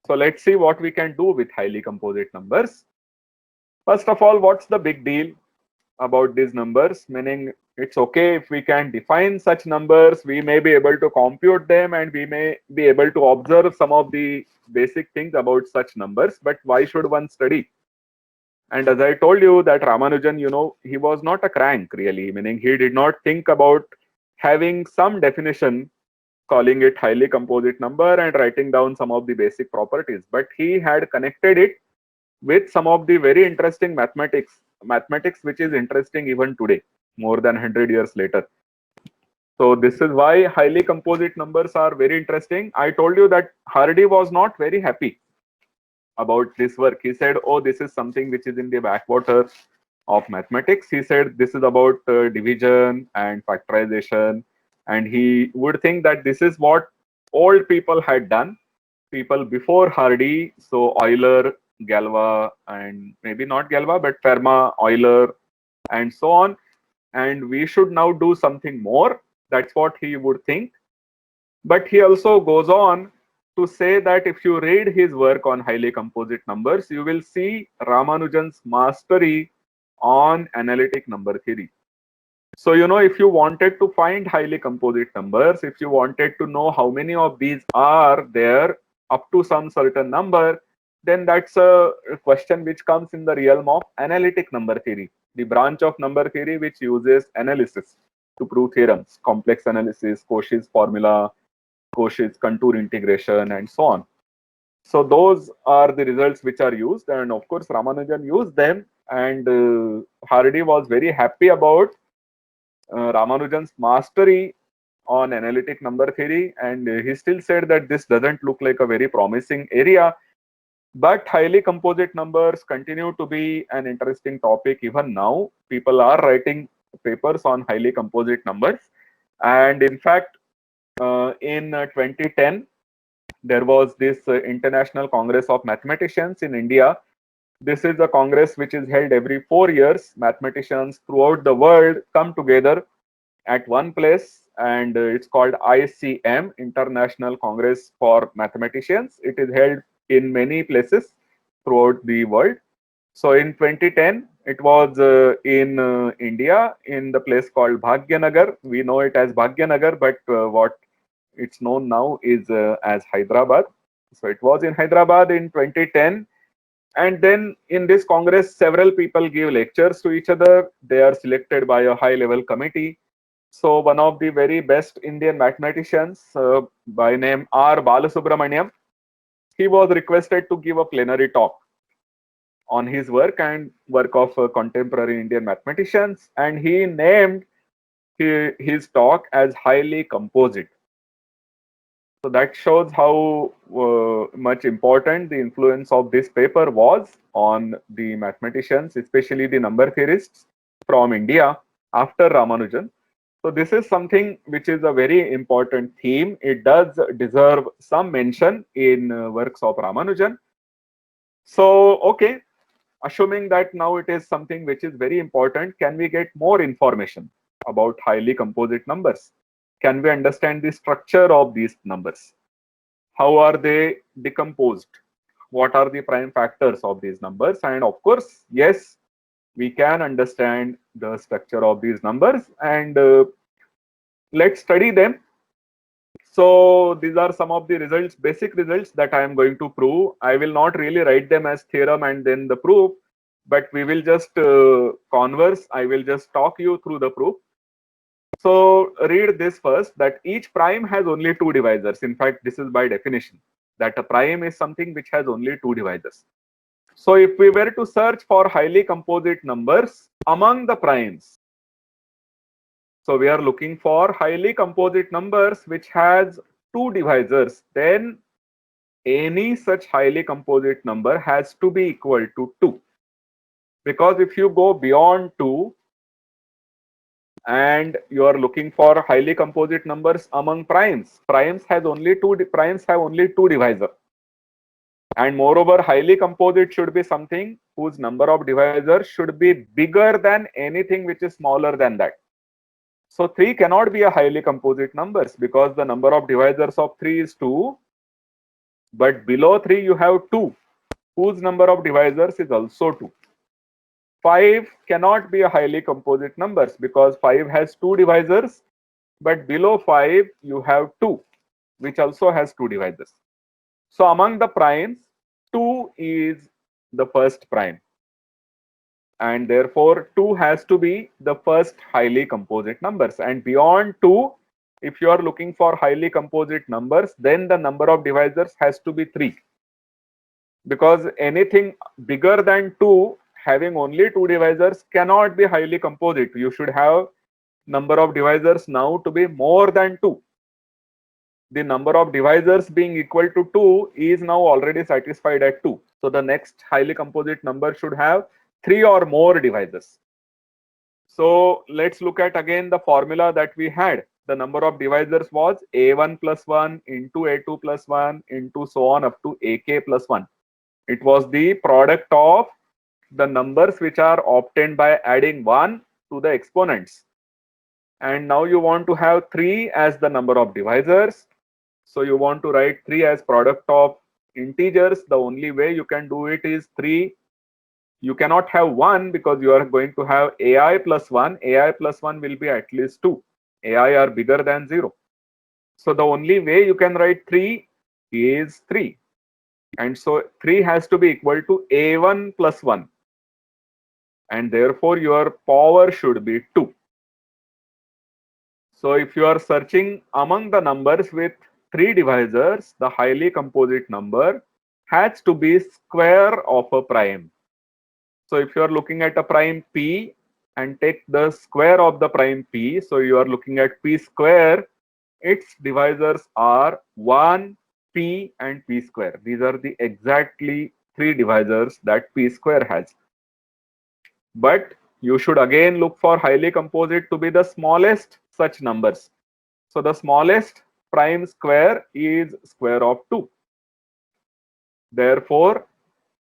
So let's see what we can do with highly composite numbers. First of all, what's the big deal about these numbers? Meaning, it's okay if we can define such numbers, we may be able to compute them, and we may be able to observe some of the basic things about such numbers, but why should one study? And as I told you that Ramanujan, he was not a crank really, meaning he did not think about having some definition, calling it highly composite number and writing down some of the basic properties, but he had connected it with some of the very interesting mathematics which is interesting even today, more than 100 years later. So this is why highly composite numbers are very interesting. I told you that Hardy was not very happy about this work. He said, oh, this is something which is in the backwater of mathematics. He said this is about division and factorization, and he would think that this is what old people had done, people before Hardy, so Euler, Galois, and maybe not Galois, but Fermat, Euler, and so on. And we should now do something more. That's what he would think. But he also goes on to say that if you read his work on highly composite numbers, you will see Ramanujan's mastery on analytic number theory. So, if you wanted to find highly composite numbers, if you wanted to know how many of these are there up to some certain number, then that's a question which comes in the realm of analytic number theory, the branch of number theory which uses analysis to prove theorems, complex analysis, Cauchy's formula, Cauchy's contour integration, and so on. So those are the results which are used, and of course Ramanujan used them, and Hardy was very happy about Ramanujan's mastery on analytic number theory, and he still said that this doesn't look like a very promising area, but highly composite numbers continue to be an interesting topic even now. People are writing papers on highly composite numbers, and in fact in 2010, there was this International Congress of Mathematicians in India. This is a congress which is held every 4 years. Mathematicians throughout the world come together at one place, and it's called ICM, International Congress for Mathematicians. It is held in many places throughout the world. So in 2010, it was in India, in the place called Bhagyanagar. We know it as Bhagyanagar, but what it's known now is as Hyderabad. So it was in Hyderabad in 2010. And then in this Congress, several people give lectures to each other. They are selected by a high-level committee. So one of the very best Indian mathematicians by name R. Balasubramaniam, he was requested to give a plenary talk on his work and work of contemporary Indian mathematicians, and he named his talk as highly composite. So that shows how much important the influence of this paper was on the mathematicians, especially the number theorists from India after Ramanujan. So this is something which is a very important theme. It does deserve some mention in works of Ramanujan. So, okay, assuming that now it is something which is very important, can we get more information about highly composite numbers? Can we understand the structure of these numbers? How are they decomposed? What are the prime factors of these numbers? And of course, yes, we can understand the structure of these numbers, and let's study them. So these are some of the results, basic results that I am going to prove. I will not really write them as theorem and then the proof, but we will just converse. I will just talk you through the proof. So read this first, that each prime has only two divisors. In fact, this is by definition, that a prime is something which has only two divisors. So if we were to search for highly composite numbers among the primes, so we are looking for highly composite numbers which has two divisors, then any such highly composite number has to be equal to 2. Because if you go beyond 2 and you are looking for highly composite numbers among primes, primes have only two divisors. And moreover, highly composite should be something whose number of divisors should be bigger than anything which is smaller than that. So 3 cannot be a highly composite numbers because the number of divisors of 3 is 2, but below 3 you have 2 whose number of divisors is also 2. 5 cannot be a highly composite numbers because 5 has 2 divisors, but below 5 you have 2 which also has 2 divisors. So among the primes, 2 is the first prime, and therefore 2 has to be the first highly composite numbers. And beyond 2, if you are looking for highly composite numbers, then the number of divisors has to be 3, because anything bigger than 2 having only 2 divisors cannot be highly composite. You should have number of divisors now to be more than 2. The number of divisors being equal to 2 is now already satisfied at 2. So the next highly composite number should have 3 or more divisors. So let's look at again the formula that we had. The number of divisors was a1 plus 1 into a2 plus 1 into so on up to ak plus 1. It was the product of the numbers which are obtained by adding 1 to the exponents. And now you want to have 3 as the number of divisors. So you want to write 3 as product of integers. The only way you can do it is 3. You cannot have 1 because you are going to have ai plus 1. Ai plus 1 will be at least 2. Ai are bigger than 0. So the only way you can write 3 is 3. And so 3 has to be equal to a1 plus 1. And therefore your power should be 2. So if you are searching among the numbers with 3 divisors, the highly composite number has to be square of a prime. So if you are looking at a prime p and take the square of the prime p, so you are looking at p square, its divisors are 1, p and p square. These are the exactly 3 divisors that p square has. But you should again look for highly composite to be the smallest such numbers. So the smallest prime square is square of 2. Therefore,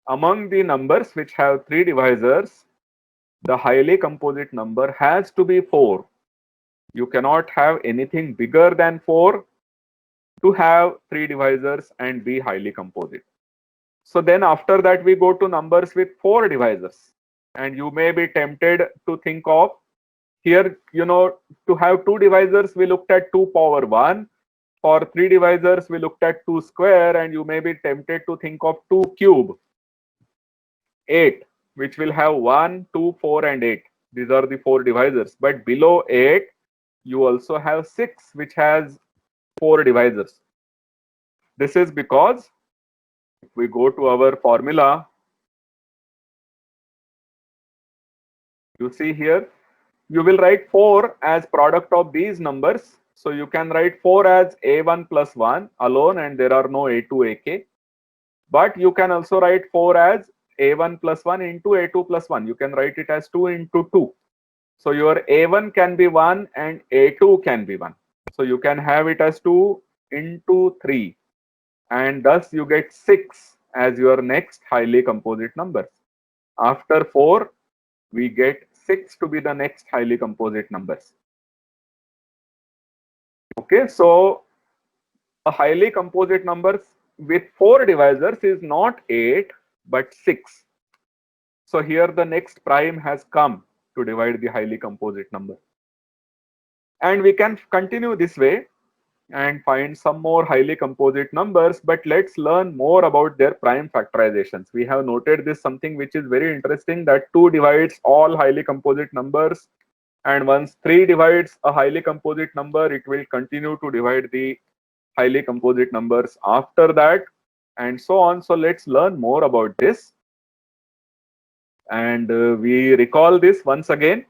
among the numbers which have 3 divisors, the highly composite number has to be 4. You cannot have anything bigger than 4 to have 3 divisors and be highly composite. So then after that we go to numbers with 4 divisors, and you may be tempted to think of here, to have 2 divisors we looked at 2 power 1. For 3 divisors we looked at 2 square, and you may be tempted to think of 2 cube, 8, which will have 1, 2, 4 and 8. These are the 4 divisors. But below 8 you also have 6, which has 4 divisors. This is because if we go to our formula, you see here, you will write 4 as product of these numbers. So you can write 4 as a1 plus 1 alone, and there are no a2, ak. But you can also write 4 as a1 plus 1 into a2 plus 1. You can write it as 2 into 2. So your a1 can be 1 and a2 can be 1. So you can have it as 2 into 3. And thus you get 6 as your next highly composite number. After 4, we get 6 to be the next highly composite numbers. Okay, so a highly composite number with 4 divisors is not 8 but 6. So here the next prime has come to divide the highly composite number. And we can continue this way and find some more highly composite numbers, but let's learn more about their prime factorizations. We have noted this something which is very interesting, that 2 divides all highly composite numbers, and once 3 divides a highly composite number, it will continue to divide the highly composite numbers after that, and so on. So let's learn more about this. And we recall this once again,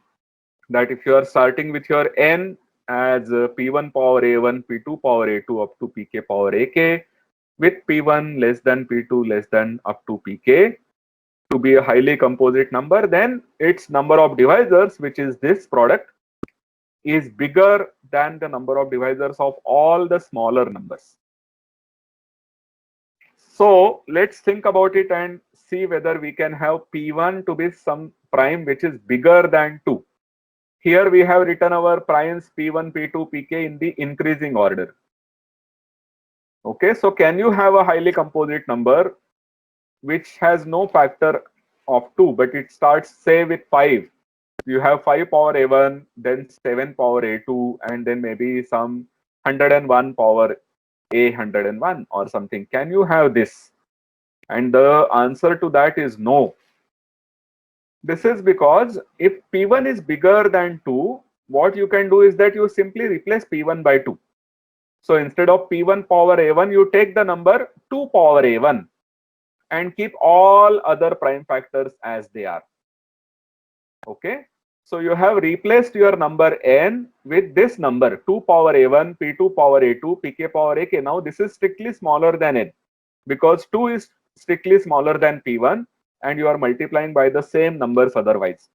that if you are starting with your n as p1 power a1, p2 power a2 up to pk power ak, with p1 less than p2 less than up to pk to be a highly composite number, then its number of divisors, which is this product, is bigger than the number of divisors of all the smaller numbers. So let's think about it and see whether we can have p1 to be some prime which is bigger than 2. Here we have written our primes p1, p2, pk in the increasing order. Okay, so can you have a highly composite number which has no factor of 2, but it starts say with 5? You have 5 power a1, then 7 power a2, and then maybe some 101 power a101 or something. Can you have this? And the answer to that is no. This is because if p1 is bigger than 2, what you can do is that you simply replace p1 by 2. So instead of p1 power a1, you take the number 2 power a1 and keep all other prime factors as they are. Okay, so you have replaced your number n with this number 2 power a1, p2 power a2, pk power ak. Now this is strictly smaller than n, because 2 is strictly smaller than p1, and you are multiplying by the same numbers otherwise.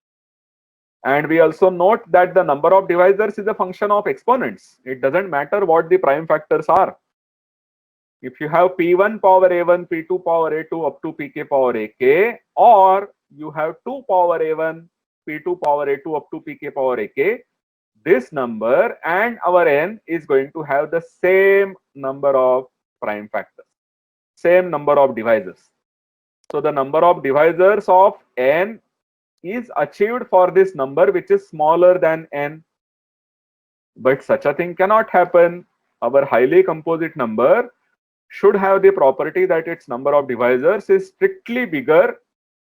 And we also note that the number of divisors is a function of exponents. It doesn't matter what the prime factors are. If you have p1 power a1, p2 power a2 up to pk power ak, or you have 2 power a1, p2 power a2 up to pk power ak, this number and our n is going to have the same number of prime factors, same number of divisors. So the number of divisors of n is achieved for this number which is smaller than n. But such a thing cannot happen. Our highly composite number should have the property that its number of divisors is strictly bigger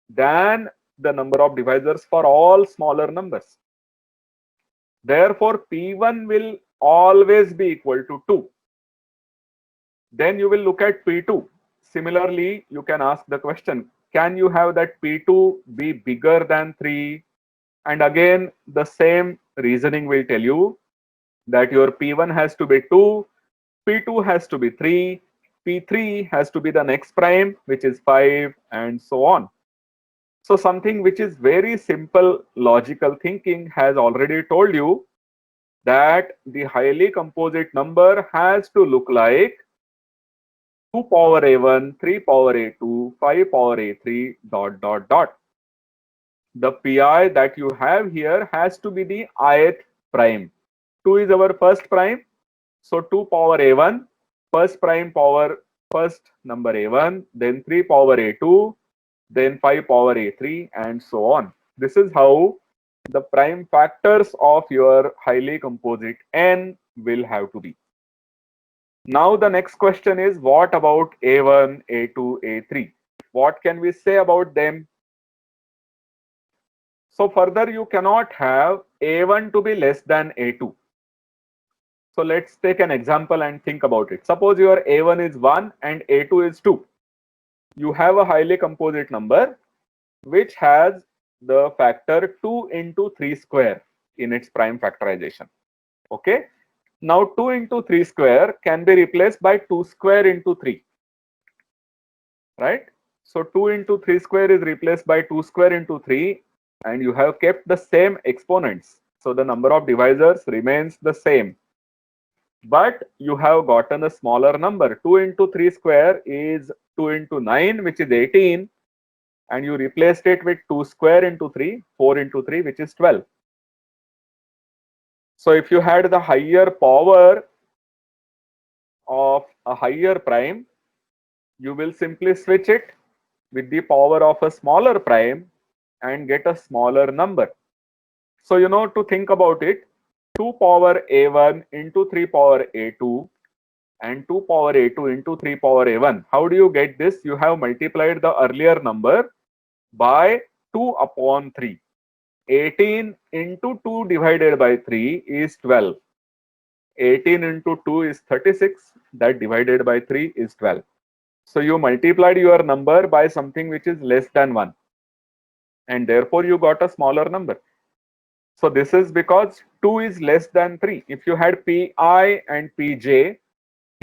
than the number of divisors for all smaller numbers. Therefore, p1 will always be equal to 2. Then you will look at p2. Similarly, you can ask the question, can you have that p2 be bigger than 3? And again, the same reasoning will tell you that your p1 has to be 2, p2 has to be 3, p3 has to be the next prime, which is 5, and so on. So something which is very simple logical thinking has already told you that the highly composite number has to look like 2 power a1, 3 power a2, 5 power a3, dot, dot, dot. The pi that you have here has to be the ith prime. 2 is our first prime. So 2 power a1, first prime power first number a1, then 3 power a2, then 5 power a3, and so on. This is how the prime factors of your highly composite n will have to be. Now the next question is, what about a1, a2, a3? What can we say about them? So further, you cannot have a1 to be less than a2. So let's take an example and think about it. Suppose your a1 is 1 and a2 is 2. You have a highly composite number which has the factor 2 into 3 square in its prime factorization. Okay. Now 2 into 3 square can be replaced by 2 square into 3. Right? So 2 into 3 square is replaced by 2 square into 3, and you have kept the same exponents. So the number of divisors remains the same. But you have gotten a smaller number. 2 into 3 square is 2 into 9, which is 18. And you replaced it with 2 square into 3, 4 into 3, which is 12. So if you had the higher power of a higher prime, you will simply switch it with the power of a smaller prime and get a smaller number. So to think about it, 2 power a1 into 3 power a2 and 2 power a2 into 3 power a1. How do you get this? You have multiplied the earlier number by 2 upon 3. 18 into 2 divided by 3 is 12. 18 into 2 is 36. That divided by 3 is 12. So you multiplied your number by something which is less than 1. And therefore you got a smaller number. So this is because 2 is less than 3. If you had pi and pj,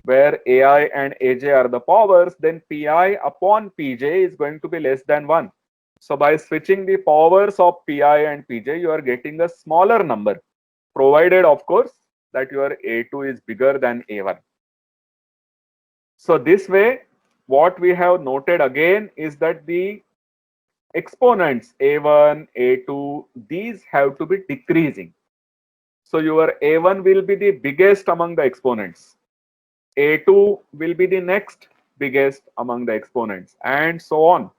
where ai and aj are the powers, then pi upon pj is going to be less than 1. So by switching the powers of pi and pj, you are getting a smaller number, provided of course that your a2 is bigger than a1. So this way, what we have noted again is that the exponents a1, a2, these have to be decreasing. So your a1 will be the biggest among the exponents. A2 will be the next biggest among the exponents, and so on.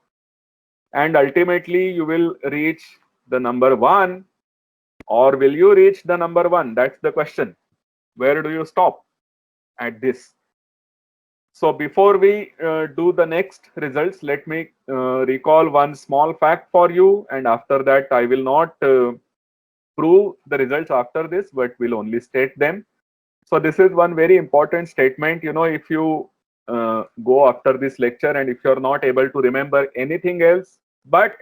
And ultimately, you will reach the number 1, or will you reach the number 1? That's the question. Where do you stop at this? So before we do the next results, let me recall one small fact for you, and after that I will not prove the results after this, but will only state them. So this is one very important statement. If you go after this lecture and if you're not able to remember anything else but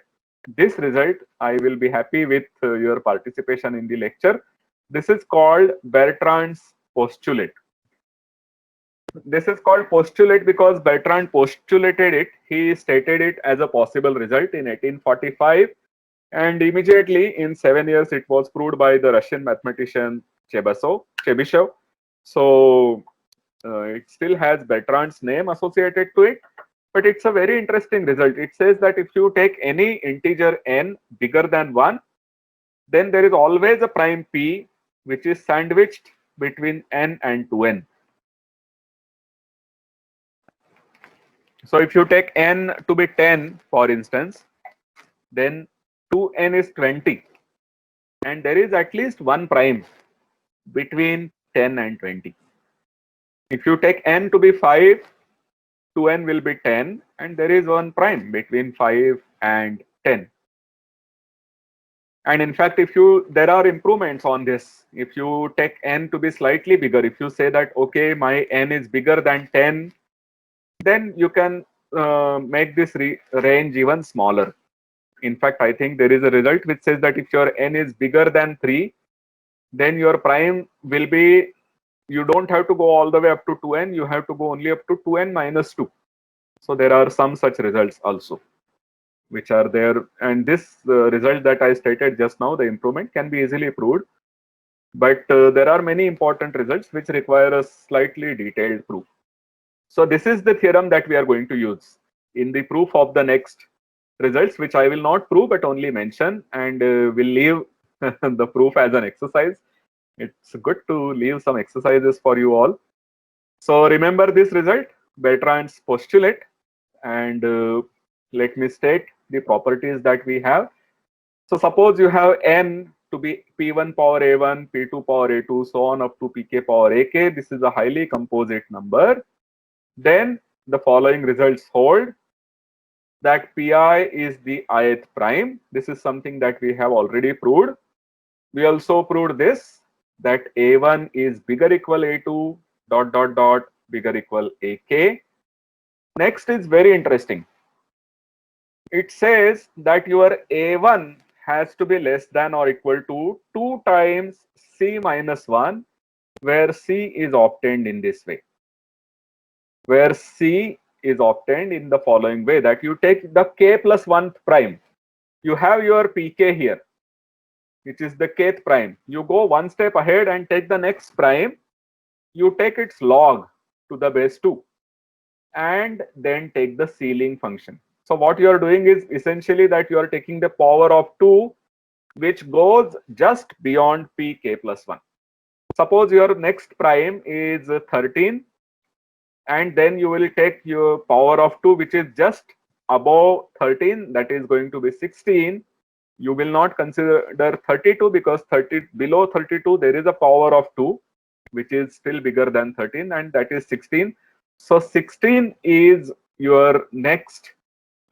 this result, I will be happy with your participation in the lecture. This is called Bertrand's postulate. This is called postulate because Bertrand postulated it. He stated it as a possible result in 1845, and immediately in 7 years it was proved by the Russian mathematician Chebyshev. So it still has Bertrand's name associated to it, but it's a very interesting result. It says that if you take any integer n bigger than 1, then there is always a prime p which is sandwiched between n and 2n. So if you take n to be 10, for instance, then 2n is 20, and there is at least one prime between 10 and 20. If you take n to be 5, 2n will be 10, and there is one prime between 5 and 10. And in fact, there are improvements on this. If you take n to be slightly bigger, if you say that, okay, my n is bigger than 10, then you can make this range even smaller. In fact, I think there is a result which says that if your n is bigger than 3, then your prime will be, you don't have to go all the way up to 2n, you have to go only up to 2n minus 2. So there are some such results also which are there, and this result that I stated just now, the improvement, can be easily proved but there are many important results which require a slightly detailed proof. So this is the theorem that we are going to use in the proof of the next results, which I will not prove but only mention, and will leave the proof as an exercise. It's good to leave some exercises for you all. So remember this result, Bertrand's postulate, and let me state the properties that we have. So suppose you have n to be p1 power a1, p2 power a2, so on up to pk power ak. This is a highly composite number. Then the following results hold: that pi is the ith prime. This is something that we have already proved. We also proved this, that a1 is bigger equal a2 dot dot dot bigger equal ak. Next is very interesting. It says that your a1 has to be less than or equal to 2 times c minus 1, where c is obtained in this way. Where c is obtained in the following way, that you take the k plus 1th prime. You have your pk here, which is the kth prime. You go one step ahead and take the next prime. You take its log to the base 2 and then take the ceiling function. So what you are doing is essentially that you are taking the power of 2, which goes just beyond pk plus 1. Suppose your next prime is 13, and then you will take your power of 2, which is just above 13, that is going to be 16. You will not consider 32 because below 32 there is a power of 2, which is still bigger than 13, and that is 16. So 16 is your next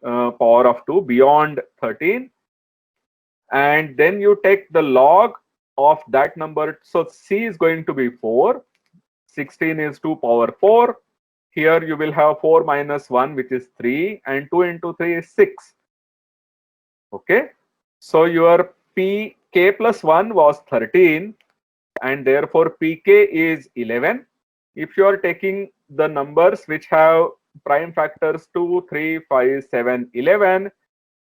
power of 2 beyond 13, and then you take the log of that number. So c is going to be 4. 16 is 2 power 4. Here you will have 4 minus 1, which is 3, and 2 into 3 is 6. Okay, so your pk plus 1 was 13, and therefore pk is 11. If you are taking the numbers which have prime factors 2, 3, 5, 7, 11,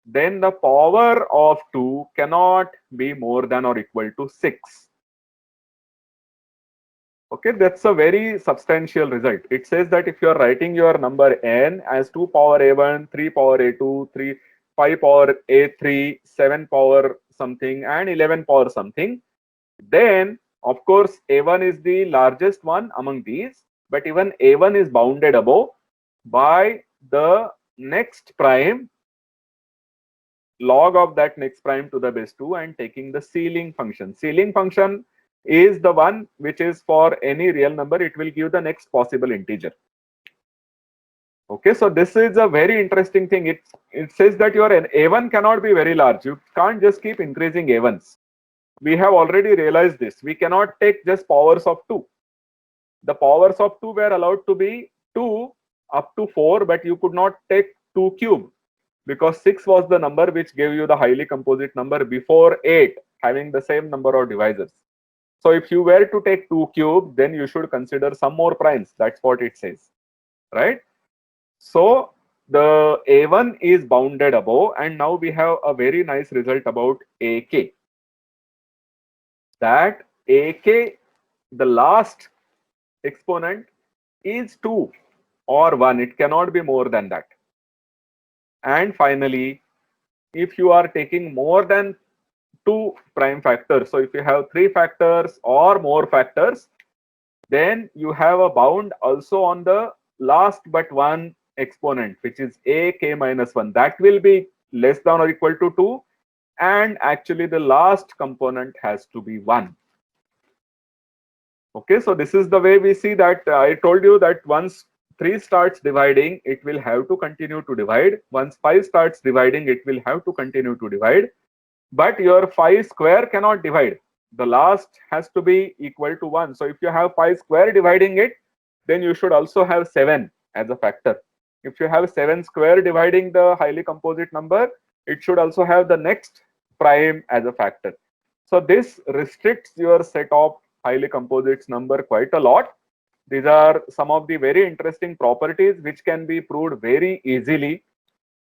then the power of 2 cannot be more than or equal to 6. Okay, that's a very substantial result. It says that if you are writing your number n as 2 power a1, 3 power a2, 5 power a3, 7 power something, and 11 power something, then of course a1 is the largest one among these, but even a1 is bounded above by the next prime, log of that next prime to the base 2, and taking the ceiling function. Ceiling function is the one which is for any real number, it will give the next possible integer. Okay, so this is a very interesting thing. It says that your a1 cannot be very large. You can't just keep increasing a1s. We have already realized this. We cannot take just powers of 2. The powers of 2 were allowed to be 2 up to 4, but you could not take 2 cube, because 6 was the number which gave you the highly composite number before 8 having the same number of divisors. So if you were to take 2 cube, then you should consider some more primes. That's what it says, right? So the a1 is bounded above, and now we have a very nice result about ak. That ak, the last exponent, is 2 or 1. It cannot be more than that. And finally, if you are taking more than 2 prime factors, so if you have 3 factors or more factors, then you have a bound also on the last but one exponent, which is ak minus 1. That will be less than or equal to 2, and actually the last component has to be 1. Okay, so this is the way we see that. I told you that once 3 starts dividing, it will have to continue to divide. Once 5 starts dividing, it will have to continue to divide. But your 5 square cannot divide. The last has to be equal to 1. So if you have 5 square dividing it, then you should also have 7 as a factor. If you have 7 square dividing the highly composite number, it should also have the next prime as a factor. So this restricts your set of highly composites number quite a lot. These are some of the very interesting properties which can be proved very easily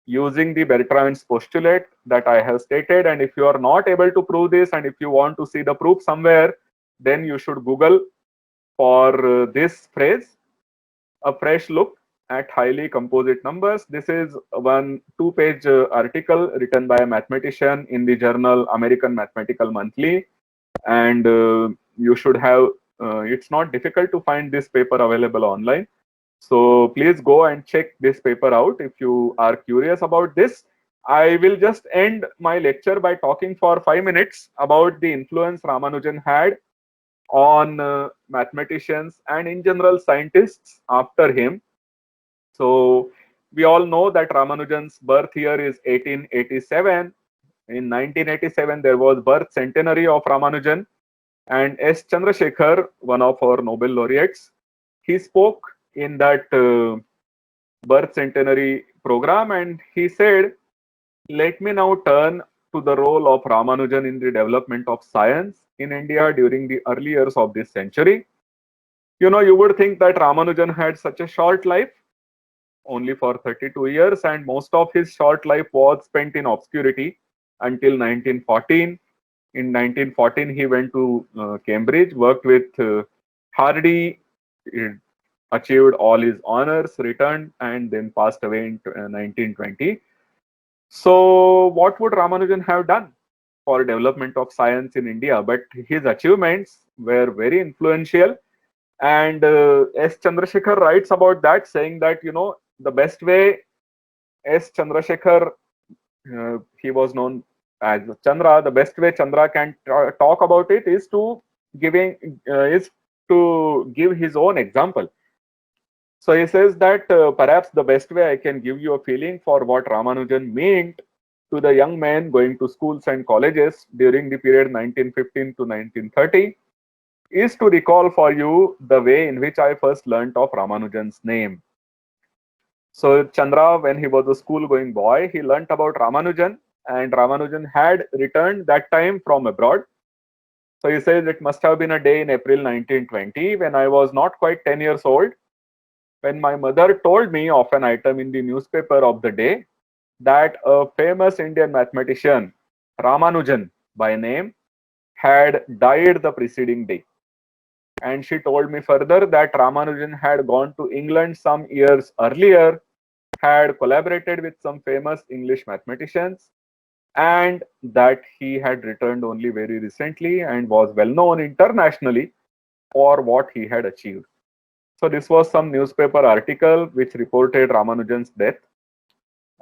using the Bertrand's postulate that I have stated. And if you are not able to prove this, and if you want to see the proof somewhere, then you should Google for this phrase, a fresh look at highly composite numbers. This is one 2-page article written by a mathematician in the journal American Mathematical Monthly, and you should have, it's not difficult to find this paper available online. So please go and check this paper out if you are curious about this. I will just end my lecture by talking for 5 minutes about the influence Ramanujan had on mathematicians and in general scientists after him. So we all know that Ramanujan's birth year is 1887. In 1987, there was birth centenary of Ramanujan, and S. Chandrasekhar, one of our Nobel laureates, he spoke in that birth centenary program, and he said, "Let me now turn to the role of Ramanujan in the development of science in India during the early years of this century." You know, you would think that Ramanujan had such a short life, only for 32 years, and most of his short life was spent in obscurity until 1914. In 1914, he went to Cambridge, worked with Hardy, achieved all his honors, returned, and then passed away in 1920. So, what would Ramanujan have done for development of science in India? But his achievements were very influential, and S. Chandrasekhar writes about that, saying that, you know, the best way S. Chandrasekhar, he was known as Chandra, the best way Chandra can talk about it is to give his own example. So he says that perhaps the best way I can give you a feeling for what Ramanujan meant to the young men going to schools and colleges during the period 1915 to 1930 is to recall for you the way in which I first learnt of Ramanujan's name. So Chandra, when he was a school-going boy, he learnt about Ramanujan, and Ramanujan had returned that time from abroad. So he says it must have been a day in April 1920 when I was not quite 10 years old, when my mother told me of an item in the newspaper of the day that a famous Indian mathematician, Ramanujan by name, had died the preceding day. And she told me further that Ramanujan had gone to England some years earlier, had collaborated with some famous English mathematicians, and that he had returned only very recently and was well known internationally for what he had achieved. So this was some newspaper article which reported Ramanujan's death,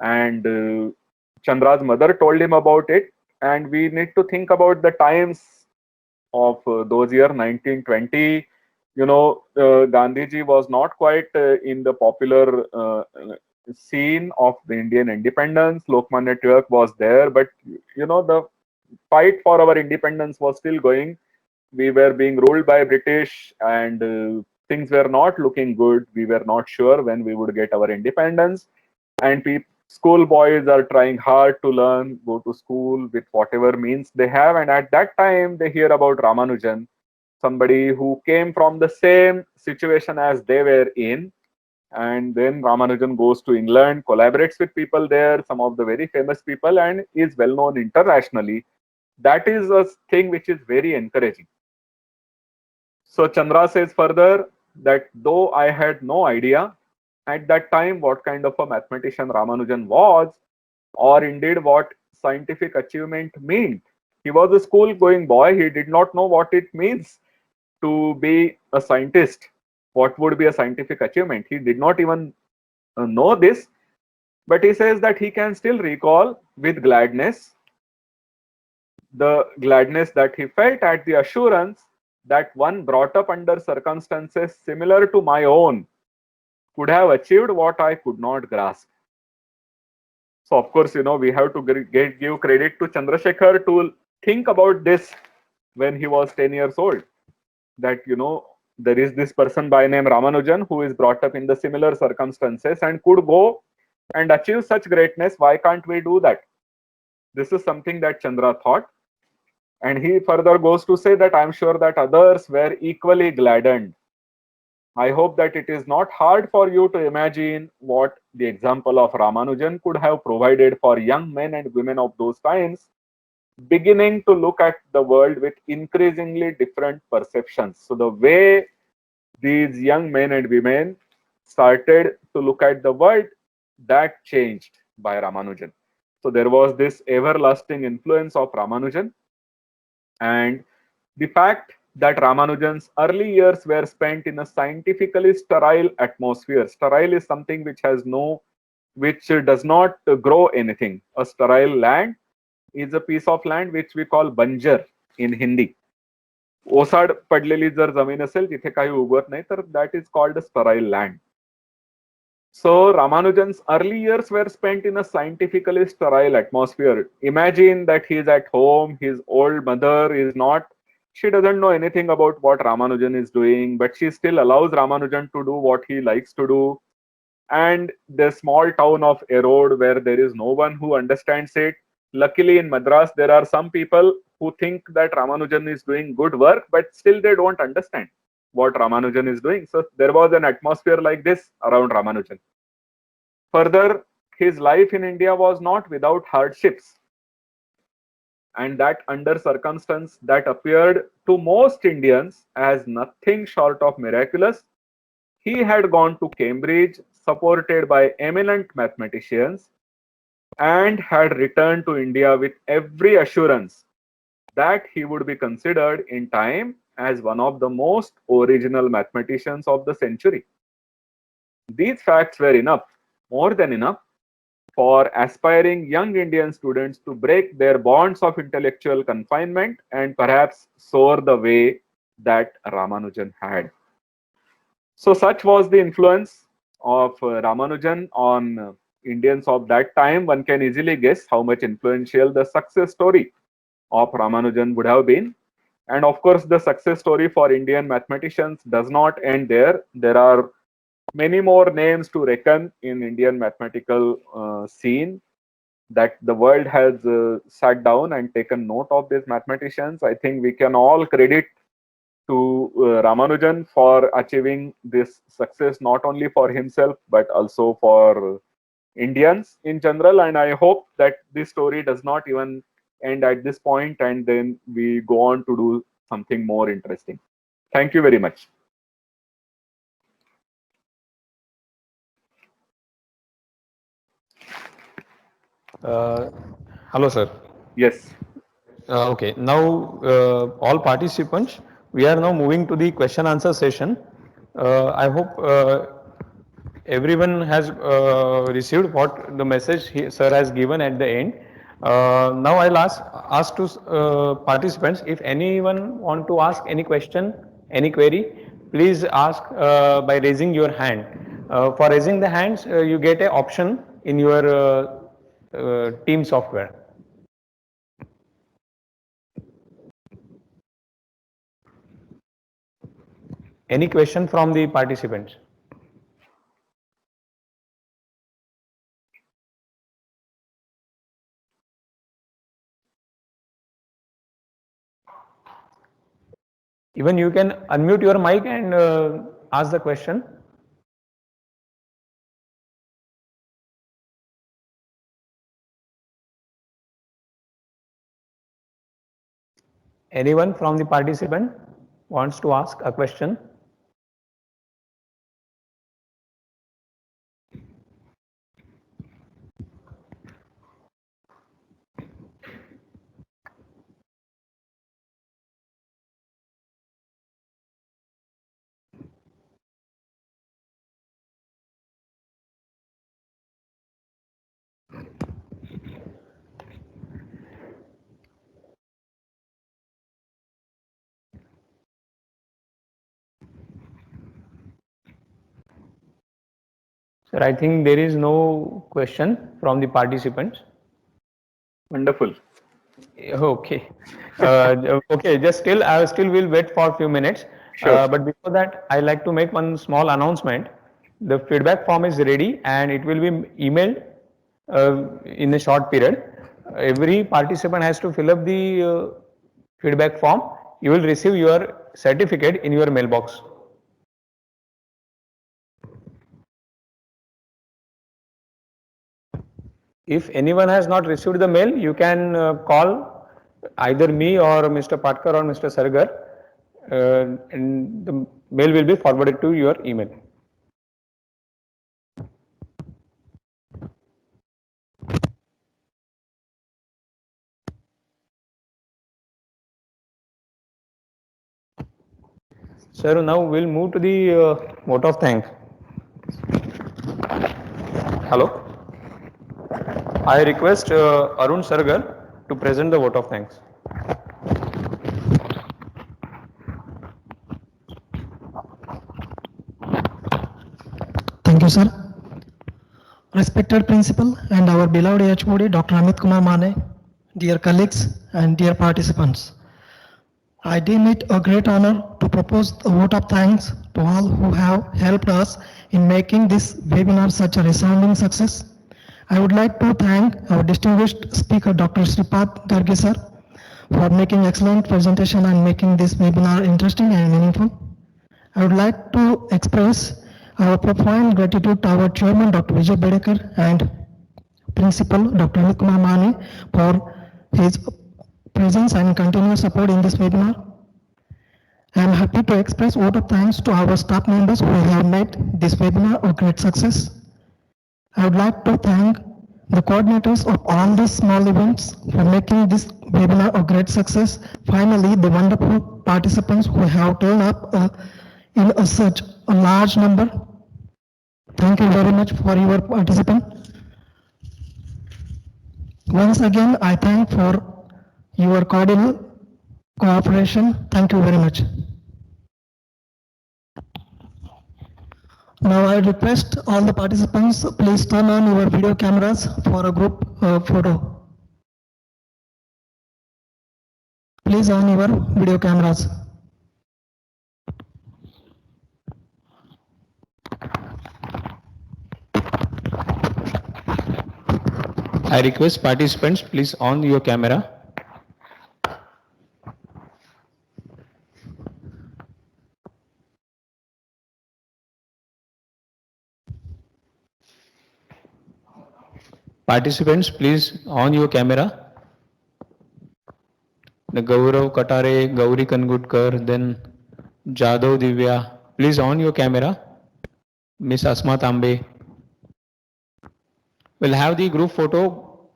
and Chandra's mother told him about it. And we need to think about the times of those years, 1920. You know, Gandhiji was not quite in the popular scene of the Indian independence. Lokmanya Tilak was there, but you know, the fight for our independence was still going. We were being ruled by British, and things were not looking good. We were not sure when we would get our independence, and school boys are trying hard to learn, go to school with whatever means they have, and at that time they hear about Ramanujan, somebody who came from the same situation as they were in. And then Ramanujan goes to England, collaborates with people there, some of the very famous people, and is well known internationally. That is a thing which is very encouraging. So Chandra says further that though I had no idea at that time what kind of a mathematician Ramanujan was, or indeed what scientific achievement meant. He was a school-going boy. He did not know what it means to be a scientist. What would be a scientific achievement? He did not even know this, but he says that he can still recall with gladness the gladness that he felt at the assurance that one brought up under circumstances similar to my own could have achieved what I could not grasp. So of course, you know, we have to give credit to Chandrasekhar to think about this when he was 10 years old. That, you know, there is this person by name Ramanujan who is brought up in the similar circumstances and could go and achieve such greatness. Why can't we do that? This is something that Chandra thought. And he further goes to say that I'm sure that others were equally gladdened. I hope that it is not hard for you to imagine what the example of Ramanujan could have provided for young men and women of those times, beginning to look at the world with increasingly different perceptions. So the way these young men and women started to look at the world, that changed by Ramanujan. So there was this everlasting influence of Ramanujan, and the fact that Ramanujan's early years were spent in a scientifically sterile atmosphere. Sterile is something which does not grow anything. A sterile land is a piece of land which we call banjar in Hindi. ओसाड पडलेली जर जमीन असेल जिथे काही उगवत नाही तर that is called a sterile land. So Ramanujan's early years were spent in a scientifically sterile atmosphere. Imagine that he is at home, his old mother is not, she doesn't know anything about what Ramanujan is doing, but she still allows Ramanujan to do what he likes to do. And the small town of Erode, where there is no one who understands it. Luckily in Madras, there are some people who think that Ramanujan is doing good work, but still they don't understand what Ramanujan is doing. So there was an atmosphere like this around Ramanujan. Further, his life in India was not without hardships, and that under circumstance that appeared to most Indians as nothing short of miraculous, he had gone to Cambridge supported by eminent mathematicians and had returned to India with every assurance that he would be considered in time as one of the most original mathematicians of the century. These facts were enough, more than enough, for aspiring young Indian students to break their bonds of intellectual confinement and perhaps soar the way that Ramanujan had. So such was the influence of Ramanujan on Indians of that time. One can easily guess how much influential the success story of Ramanujan would have been. And of course, the success story for Indian mathematicians does not end there. There are many more names to reckon in Indian mathematical scene that the world has sat down and taken note of these mathematicians. I think we can all credit to Ramanujan for achieving this success, not only for himself, but also for Indians in general. And I hope that this story does not even end at this point and then we go on to do something more interesting. Thank you very much. Hello, sir. Yes. Okay, now all participants, we are now moving to the question answer session. I hope everyone has received what the message sir has given at the end. Now I'll ask to participants, if anyone want to ask any question, any query, please ask by raising your hand. For raising the hands, you get an option in your team software. Any question from the participants? Even you can unmute your mic and ask the question. Anyone from the participant wants to ask a question? Sir, I think there is no question from the participants. Wonderful. Okay. Okay, just still, I still will wait for a few minutes. Sure. But before that, I like to make one small announcement. The feedback form is ready and it will be emailed in a short period. Every participant has to fill up the feedback form. You will receive your certificate in your mailbox. If anyone has not received the mail, you can call either me or Mr. Patkar or Mr. Sargar, and the mail will be forwarded to your email. Sir, now we'll move to the vote of thanks. Hello. I request Arun Sargar to present the vote of thanks. Thank you, sir. Respected principal and our beloved HOD, Dr. Amit Kumar Mane, dear colleagues and dear participants. I deem it a great honor to propose a vote of thanks to all who have helped us in making this webinar such a resounding success. I would like to thank our distinguished speaker, Dr. Sripad Garge sir, for making excellent presentation and making this webinar interesting and meaningful. I would like to express our profound gratitude to our chairman, Dr. Vijay Bedekar, and principal, Dr. Amit Kumar Mane, for his presence and continuous support in this webinar. I am happy to express vote of thanks to our staff members who have made this webinar a great success. I would like to thank the coordinators of all these small events for making this webinar a great success. Finally, the wonderful participants who have turned up in such a large number. Thank you very much for your participation. Once again, I thank for your cordial cooperation. Thank you very much. Now I request all the participants, please turn on your video cameras for a group photo. Please on your video cameras. I request participants, please on your camera. Participants, please on your camera. The Gaurav Katare, Gauri Kangutkar, then Jadhav Divya, please on your camera. Miss Asma Tambe. We'll have the group photo.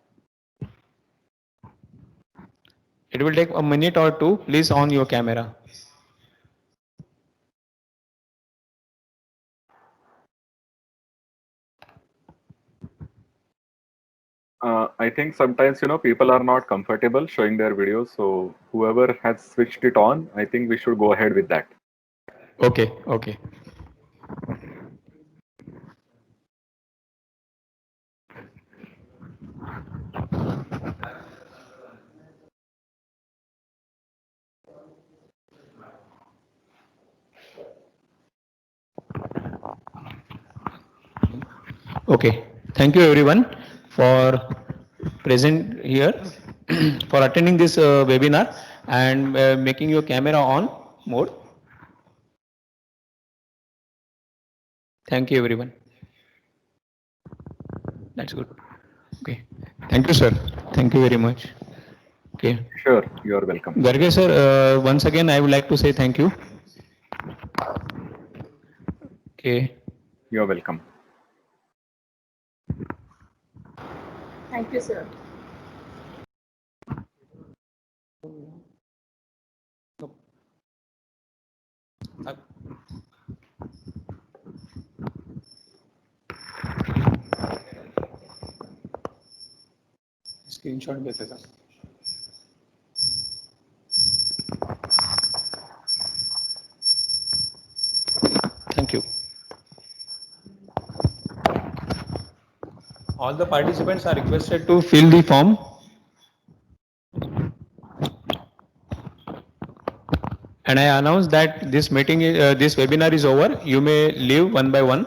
It will take a minute or two. Please on your camera. I think sometimes, people are not comfortable showing their videos. So whoever has switched it on, I think we should go ahead with that. Okay, okay. Okay, thank you everyone for present here, for attending this webinar and making your camera on mode. Thank you everyone. That's good. Okay, thank you sir. Thank you very much. Okay. Sure, you are welcome. Garge sir, once again I would like to say thank you. Okay. You are welcome. Thank you, sir. Screenshot देते sir. Thank you. All the participants are requested to fill the form. And I announce that this meeting, this webinar is over. You may leave one by one.